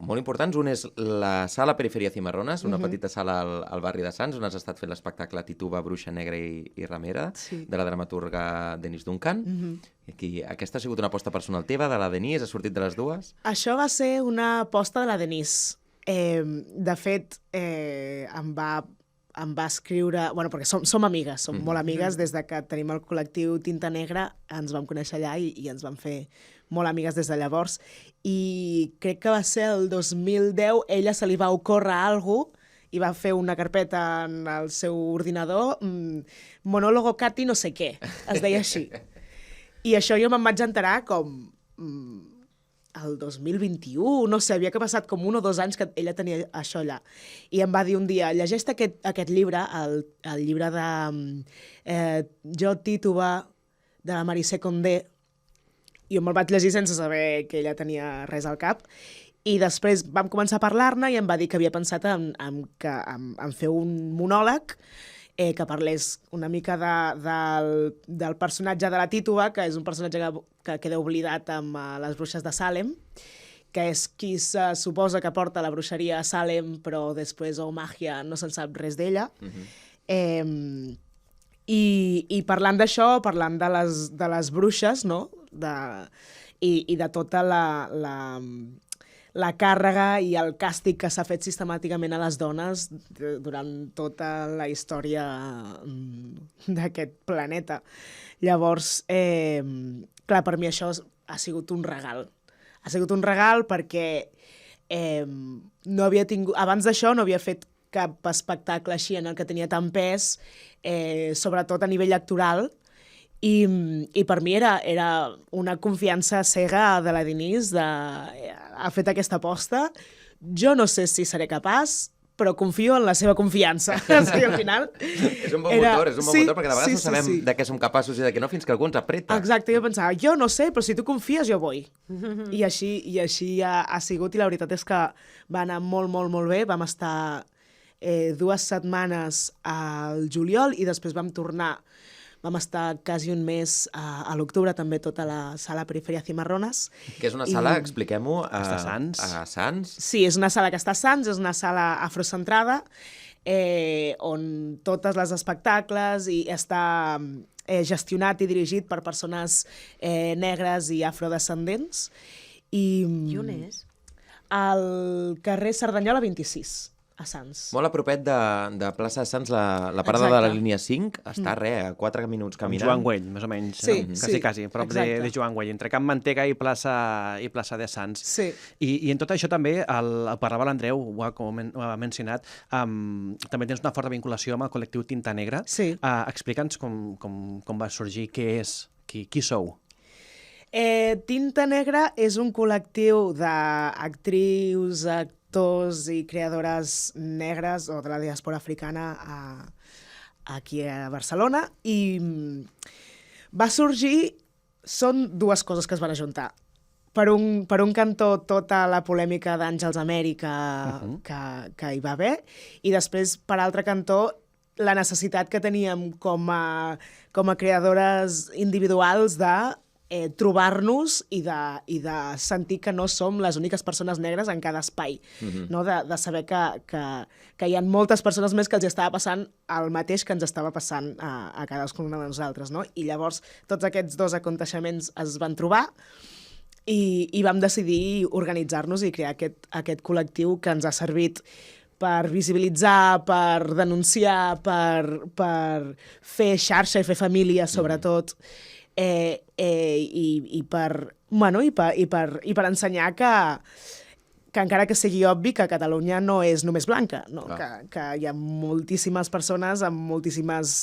molt importants. Un és la Sala Periferia Cimarrones, una petita sala al barri de Sants, on has estat fent l'espectacle Tituba, Bruixa Negra i Ramera, de la dramaturga Denise Duncan. Aquesta ha sigut una aposta personal teva, de la Denise? Has sortit de les dues? Això va ser una aposta de la Denise. De fet, em va escriure... Bueno, perquè som amigues, som molt amigues. Des de que tenim el col·lectiu Tinta Negra ens vam conèixer allà i ens vam fer molt amigues des de llavors. I crec que va ser el 2010, ella se li va ocórrer alguna cosa i va fer una carpeta en el seu ordinador, monòlogo Cati no sé què, es deia així. I això jo me'n vaig enterar com... el 2021, no sé, havia passat com 1 o 2 anys que ella tenia això allà. I em va dir un dia, llegeix aquest llibre, el llibre de Jo, Tituba, de la Marisé Condé, i jo me'l vaig llegir sense saber que ella tenia res al cap, i després vam començar a parlar-ne i em va dir que havia pensat en fer un monòleg que parlés una mica del personatge de la Tituba, que és un personatge que queda oblidat amb les bruixes de Salem, que és qui se suposa que porta la bruixeria a Salem, però després, màgia, no se'n sap res d'ella. I parlant d'això, parlant de les bruixes, no? I de tota la càrrega i el càstig que s'ha fet sistemàticament a les dones durant tota la història d'aquest planeta. Llavors, clar, per mi això ha sigut un regal. Ha sigut un regal perquè no havia tingut... Abans d'això no havia fet cap espectacle així en el que tenia tant pes, sobretot a nivell actoral, i per mi era una confiança cega de la Denise ha fet aquesta aposta. Jo no sé si seré capaç, però confio en la seva confiança. O sigui, al final... És un bon motor, perquè de vegades no sabem de què som capaços i de què no fins que algú ens apreta. Exacte, jo pensava, jo no sé, però si tu confies jo vull. I així ha sigut, i la veritat és que va anar molt, molt, molt bé. Vam estar 2 setmanes al juliol i després vam tornar. Vam estar quasi un mes a l'octubre, també tota la Sala Periferia Cimarrones. Que és una sala, expliquem-ho, a Sants. A Sants. Sí, és una sala que està a Sants, és una sala afrocentrada, on totes les espectacles i està gestionat i dirigit per persones negres i afrodescendents. I on és? Al carrer Cerdanyola 26. A Sants. Molt a propet de plaça de Sants, la parada de la línia 5, està a 4 minuts caminant. Joan Güell, més o menys. Sí, no? Quasi, a prop de Joan Güell, entre Can Mantega i plaça de Sants. Sí. I en tot això també, parlava l'Andreu, ho ha mencionat, també tens una forta vinculació amb el col·lectiu Tinta Negra. Sí. Explica'ns com va sorgir, què és, qui sou? Tinta Negra és un col·lectiu d'actrius, actors i creadores negres o de la diàspora africana aquí a Barcelona, i va sorgir... Són 2 coses que es van ajuntar. Per un cantó, tota la polèmica d'Àngels Amèrica que hi va haver, i després, per altre cantó, la necessitat que teníem com a creadores individuals de trobar-nos i de sentir que no som les úniques persones negres en cada espai, no? De saber que hi ha moltes persones més que els estava passant el mateix que ens estava passant a cadascuna de nosaltres, no? I llavors tots aquests 2 aconteixements es van trobar i vam decidir organitzar-nos i crear aquest col·lectiu que ens ha servit per visibilitzar, per denunciar, per fer xarxa i fer família, sobretot, i per ensenyar que encara que sigui obvi que Catalunya no és només blanca, no? Que hi ha moltíssimes persones amb moltíssimes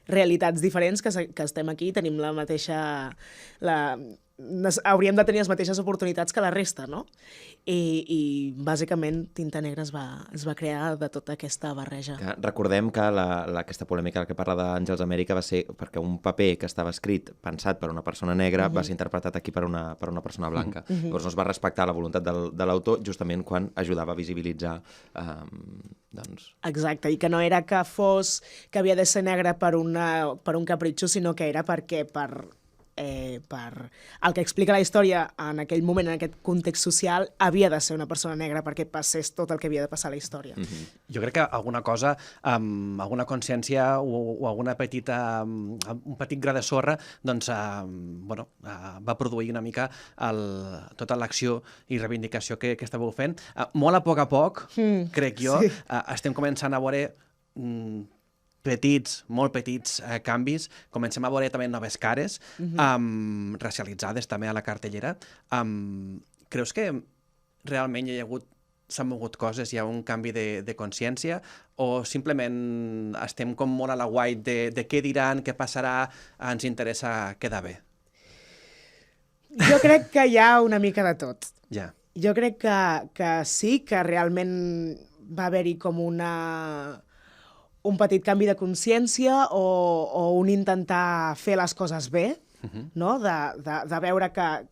realitats diferents, que estem aquí, tenim la mateixa... hauríem de tenir les mateixes oportunitats que la resta, no? I bàsicament Tinta Negra es va crear de tota aquesta barreja. Recordem que aquesta polèmica que parla d'Àngels Amèrica va ser perquè un paper que estava escrit, pensat per una persona negra, va ser interpretat aquí per una persona blanca. Llavors no es va respectar la voluntat de l'autor justament quan ajudava a visibilitzar doncs... Exacte, i que no era que havia de ser negre per un capritxo, sinó que era perquè per el que explica la història en aquell moment, en aquest context social, havia de ser una persona negra perquè passés tot el que havia de passar a la història. Jo crec que alguna cosa, alguna consciència o alguna petita, un petit gra de sorra, doncs, va produir una mica tota l'acció i reivindicació que estàveu fent. Molt a poc, crec jo, estem començant a veure molt petits canvis. Comencem a veure també noves cares, racialitzades també a la cartellera. Creus que realment s'han mogut coses, hi ha un canvi de consciència, o simplement estem com molt a la guait de què diran, què passarà, ens interessa quedar bé? Jo crec que hi ha una mica de tot. Ja. Jo crec que sí, que realment va haver-hi com un petit canvi de consciència o un intentar fer les coses bé, no? De veure que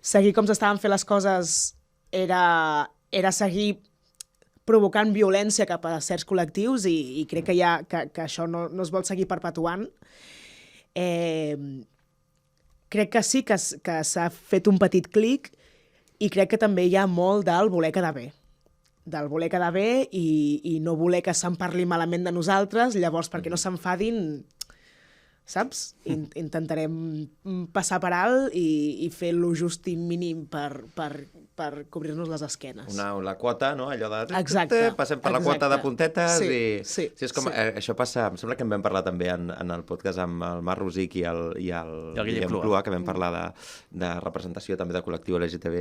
seguir com s'estaven fent les coses era seguir provocant violència cap a certs col·lectius i crec que això no es vol seguir perpetuant. Crec que sí que s'ha fet un petit clic i crec que també hi ha molt del voler quedar bé. Del voler quedar bé i no voler que se'n parli malament de nosaltres, llavors perquè no s'enfadin, saps? Intentarem passar per alt i fer lo just i mínim per cobrir-nos les esquenes. La quota, no? Allò de... Exacte. Passem per la quota de puntetes Sí, és com, això passa, em sembla que en vam parlar també en el podcast amb el Marc Rosic i el Guillem Clua, que vam parlar de representació també de col·lectiu LGTB,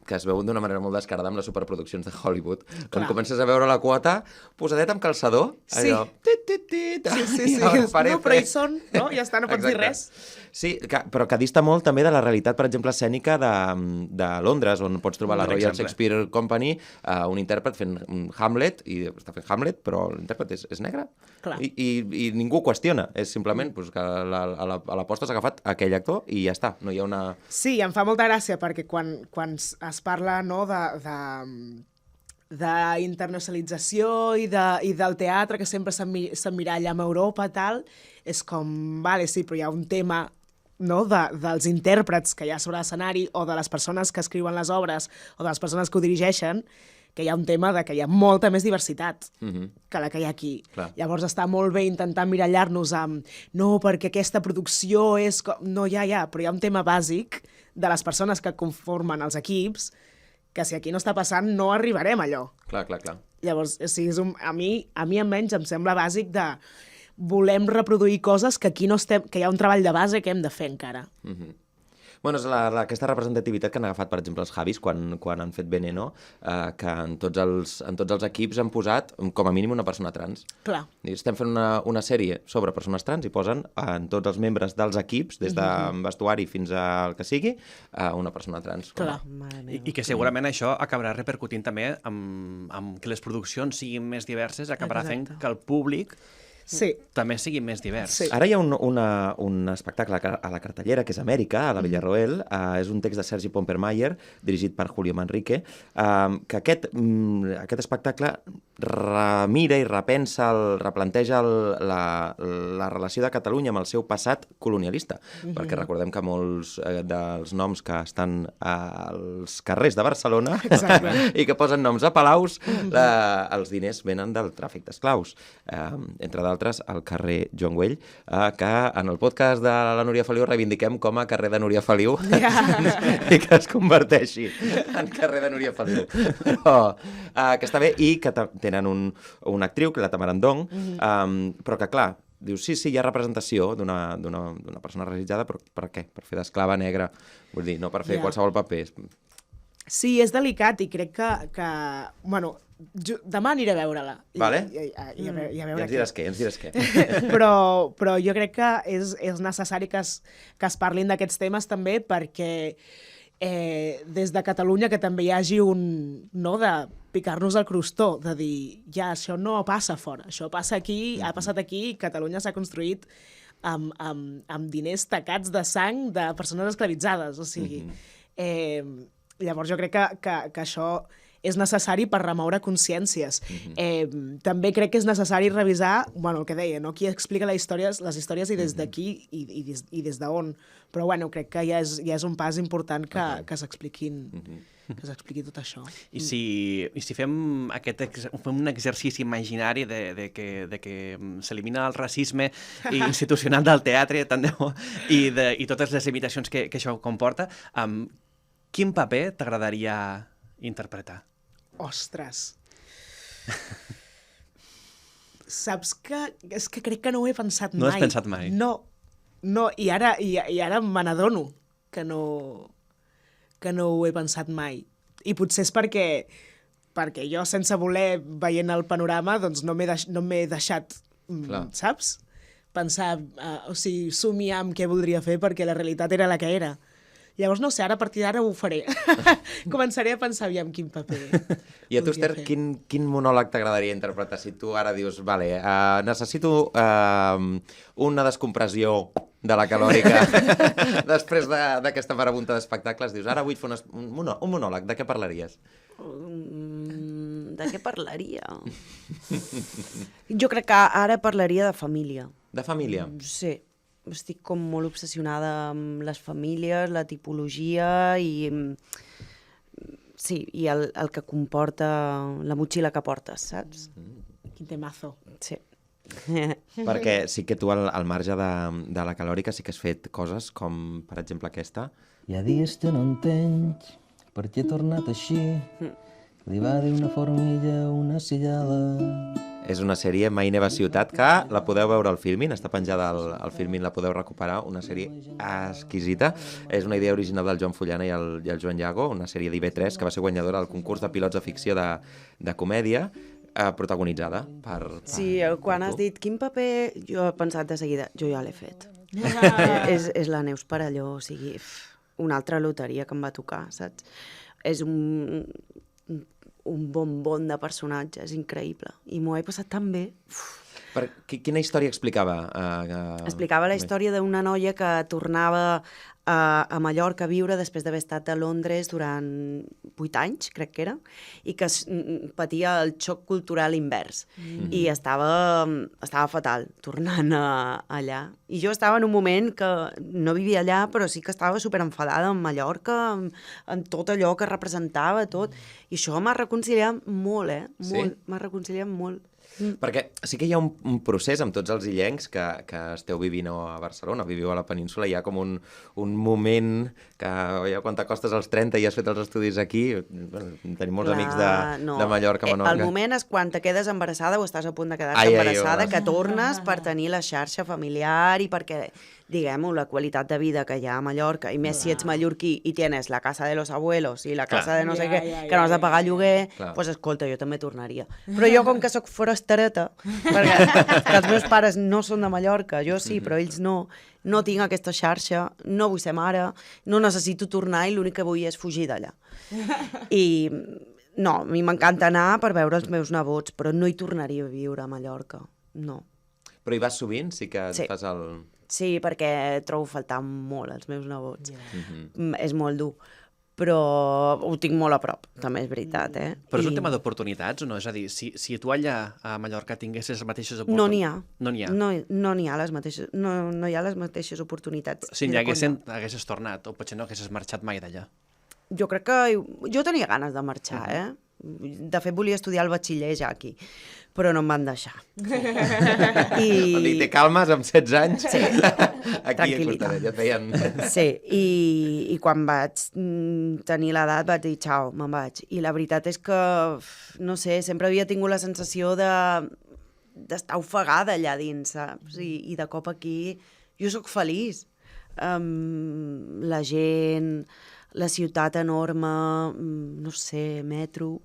que es veuen d'una manera molt descarada amb les superproduccions de Hollywood. Quan comences a veure la quota, posadet amb calçador, allò... Sí. No, però hi són, no? Ja està, no pots dir res. Sí, però que dista molt també de la realitat, per exemple, escènica de Londres, on pots trobar la Royal Shakespeare Company, un intèrpret fent Hamlet, i està fent Hamlet, però l'intèrpret és negre. I ningú qüestiona, és simplement que a l'aposta s'ha agafat aquell actor i ja està, no hi ha una... Sí, em fa molta gràcia, perquè quan es parla d'internacionalització i del teatre, que sempre s'emmiralla amb Europa i tal, és com, vale, sí, però hi ha un tema, no, dels intèrprets que hi ha sobre l'escenari o de les persones que escriuen les obres o de les persones que ho dirigeixen, que hi ha un tema de que hi ha molta més diversitat que la que hi ha aquí. Clar. Llavors està molt bé intentar emmirallar-nos amb no, perquè aquesta producció és... No, però hi ha un tema bàsic de les persones que conformen els equips que si aquí no està passant no arribarem a allò. Clar. Llavors, a mi almenys em sembla bàsic de volem reproduir coses que aquí no estem, que hi ha un treball de base que hem de fer encara. Bueno, és aquesta representativitat que han agafat, per exemple, els Javis, quan han fet Veneno, que en tots els equips han posat, com a mínim, una persona trans. Clar. I estem fent una sèrie sobre persones trans i posen en tots els membres dels equips, des de vestuari fins al que sigui, una persona trans. Clar. I que segurament això acabarà repercutint també amb que les produccions siguin més diverses, acabarà fent que el públic també sigui més divers. Sí. Ara hi ha un espectacle a la cartellera, que és Amèrica, a la Villarroel. És un text de Sergi Pompermayer, dirigit per Julio Manrique, que aquest espectacle remira i replanteja la relació de Catalunya amb el seu passat colonialista, perquè recordem que molts dels noms que estan als carrers de Barcelona i que posen noms a palaus, els diners venen del tràfic d'esclaus. Entre d'altres, al carrer Joan Güell, que en el podcast de la Núria Feliu reivindiquem com a carrer de Núria Feliu i que es converteixi en carrer de Núria Feliu. Però que està bé i que tenen una actriu, que és la Tamara Ndong, però que, clar, dius, sí, hi ha representació d'una persona racialitzada, però per què? Per fer d'esclava negra, vull dir, no per fer qualsevol paper. Sí, és delicat i crec que bueno, demà aniré a veure-la. Vale. I a veure Ja ens diràs què. però jo crec que és necessari que es parlin d'aquests temes també perquè des de Catalunya que també hi hagi de picar-nos el crostó, de dir, ja, això no passa fora, això passa aquí, ha passat aquí, Catalunya s'ha construït amb diners tacats de sang de persones esclavitzades, o sigui... Llavors jo crec que això és necessari per remoure consciències. També crec que és necessari revisar, el que deia, no? Qui explica les històries i des d'aquí i des d'on. Però crec que ja és un pas important que s'expliquin que s'expliqui tot això. I si fem un exercici imaginari de que s'elimina el racisme institucional del teatre tant de bo, i totes les limitacions que això comporta, quin paper t'agradaria interpretar? Ostres! Saps que... És que crec que no ho he pensat mai. No ho has pensat mai? No, i ara me n'adono que no ho he pensat mai. I potser és perquè jo, sense voler, veient el panorama, doncs no m'he deixat, saps? Pensar, somiar amb què voldria fer perquè la realitat era la que era. Llavors, no sé, ara a partir d'ara ho faré. Començaré a pensar aviam quin paper. I a tu, Esther, quin monòleg t'agradaria interpretar? Si tu ara dius, necessito una descompressió de la calòrica després d'aquesta marabunta d'espectacles, dius, ara vull fer un monòleg, de què parlaries? De què parlaria? Jo crec que ara parlaria de família. De família? Sí. Estic com molt obsessionada amb les famílies, la tipologia i el que comporta la motxilla que portes, saps? Quin temazo. Sí. Perquè sí que tu al marge de la calòrica sí que has fet coses com, per exemple, aquesta. Hi ha dies que no entenc per què he tornat així. Li va dir una formiguilla una cigala. És una sèrie, Mai neva ciutat, que la podeu veure al Filmin, està penjada al Filmin, la podeu recuperar, una sèrie exquisita. És una idea original del Joan Fullana i el Joan Llago, una sèrie d'IV3 que va ser guanyadora del concurs de pilots de ficció de comèdia, protagonitzada per Sí, quan has dit quin paper, jo he pensat de seguida, jo ja l'he fet. És la Neus Perelló, o sigui, una altra loteria que em va tocar, saps? És un bombon de personatge, és increïble. I m'ho he passat tan bé. Quina història explicava? Explicava la història d'una noia que tornava a Mallorca a viure després d'haver estat a Londres durant 8 anys, crec que era, i que patia el xoc cultural invers. I estava fatal tornant allà. I jo estava en un moment que no vivia allà, però sí que estava superenfadada amb Mallorca, amb tot allò que representava, tot. I això m'ha reconciliat molt, molt. M'ha reconciliat molt. Perquè sí que hi ha un procés amb tots els illencs que esteu vivint a Barcelona, viviu a la península, hi ha com un moment que ja quan t'acostes als 30 i has fet els estudis aquí, tenim molts amics de Mallorca, Menorca. El moment és quan te quedes embarassada o estàs a punt de quedar-te embarassada, que tornes per tenir la xarxa familiar i perquè, diguem-ho, la qualitat de vida que hi ha a Mallorca, i més si ets mallorquí i tienes la casa de los abuelos i la casa de no sé què, que no has de pagar lloguer, doncs escolta, jo també tornaria. Però jo, com que sóc forastereta, perquè els meus pares no són de Mallorca, jo sí, però ells no tinc aquesta xarxa, no vull ser mare, no necessito tornar i l'únic que vull és fugir d'allà. I no, a mi m'encanta anar per veure els meus nebots, però no hi tornaria a viure a Mallorca, no. Però hi vas sovint? Sí que fas el... Sí, perquè trobo faltar molt els meus nebots. És molt dur. Però ho tinc molt a prop, també és veritat, Però és un tema d'oportunitats o no? És a dir, si tu allà a Mallorca tinguessis les mateixes oportunitats... No n'hi ha. No n'hi ha. No n'hi ha les mateixes... No hi ha les mateixes oportunitats. Si n'hi haguessis tornat, o potser no haguessis marxat mai d'allà. Jo crec que... Jo tenia ganes de marxar, De fet, volia estudiar el batxiller ja aquí, però no em van deixar. I te calmes amb 16 anys? Sí, aquí a ja feien... Sí, i quan vaig tenir l'edat vaig dir xau, me'n vaig. I la veritat és que, no sé, sempre havia tingut la sensació d'estar ofegada allà dins, saps? I de cop aquí jo sóc feliç. La gent... la ciutat enorme, no sé, metro...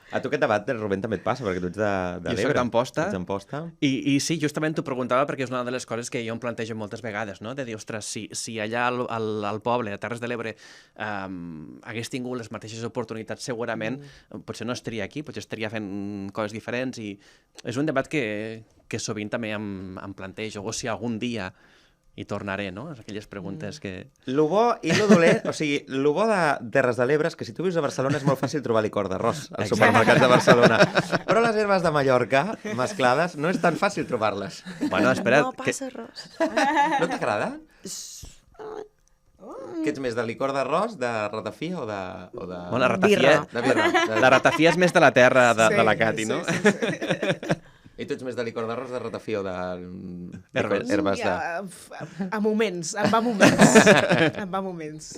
A tu aquest debat, Rubén, també et passa, perquè tu ets de l'Ebre. Jo soc d'Amposta. Ets d'Amposta. I sí, justament t'ho preguntava perquè és una de les coses que jo em plantejo moltes vegades, no? De dir, ostres, si allà al poble, a Terres de l'Ebre, hagués tingut les mateixes oportunitats, segurament, potser no estaria aquí, potser estaria fent coses diferents, i és un debat que sovint també em plantejo, o si algun dia hi tornaré, no? Aquelles preguntes que... Lo bo i lo dolent, o sigui, lo bo de Terres de l'Ebre és que si tu vius a Barcelona és molt fàcil trobar licor d'arròs als supermercats de Barcelona. Però les herbes de Mallorca, mesclades, no és tan fàcil trobar-les. Bueno, espera't... No passa res. No t'agrada? Que ets més de licor d'arròs, de ratafia o de... Bueno, la ratafia... Birra. De birra. La ratafia és més de la terra de la Cati, no? Sí. I tu ets més de licor d'arròs, de ratafia o de... Herbes. Herbes de... Ja, a moments, em va moments. Em va moments.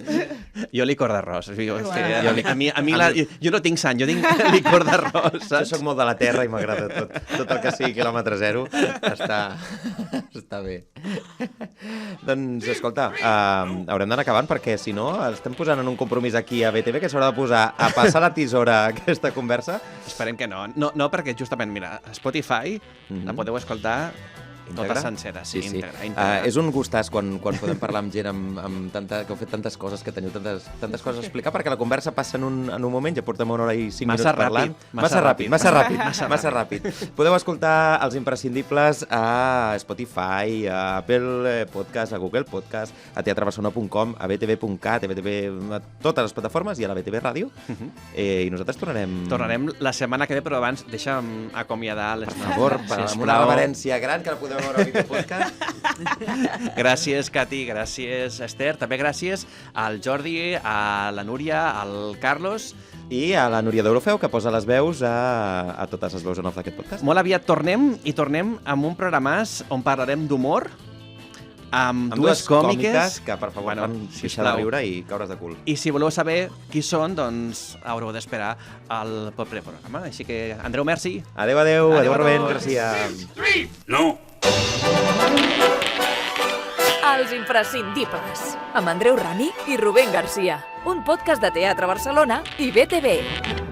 Jo licor d'arròs. Jo Bueno. no tinc sang, jo tinc licor d'arròs, Jo saps? soc molt de la terra i m'agrada tot. Tot el que sigui quilòmetre zero està bé. Doncs, escolta, haurem d'anar acabant perquè, si no, estem posant en un compromís aquí a BTV que s'haurà de posar a passar la tisora a aquesta conversa. Esperem que no. No, perquè justament, mira, Spotify la podeu escoltar tota sencera. Sí, íntegra. És un gustàs quan podem parlar amb gent que heu fet tantes coses, que teniu tantes coses a explicar, perquè la conversa passa en un moment, ja portem 1 hora i 5 minuts parlant. Massa ràpid. Podeu escoltar els imprescindibles a Spotify, a Apple Podcast, a Google Podcast, a teatrebarcelona.com, a btv.cat, a BTV, a totes les plataformes i a la BTV Ràdio. I nosaltres tornarem... Tornarem la setmana que ve, però abans deixa'm acomiadar les... Per favor, amb una reverència gran que la podeu veure a Video Podcast. Gràcies, Cati, gràcies, Esther. També gràcies al Jordi, a la Núria, al Carlos. I a la Núria d'Eurofeu, que posa les veus a totes les veus en off d'aquest podcast. Molt aviat tornem amb un programàs on parlarem d'humor, amb dues còmiques que, per favor, van deixar de riure i caure's de cul. I si voleu saber qui són, doncs haureu d'esperar al proper programa. Així que, Andreu, merci. Adéu, Rubén, Garcia. No. Els imprescindibles, amb Andreu Rami i Rubén Garcia. Un podcast de Teatre Barcelona i BTV.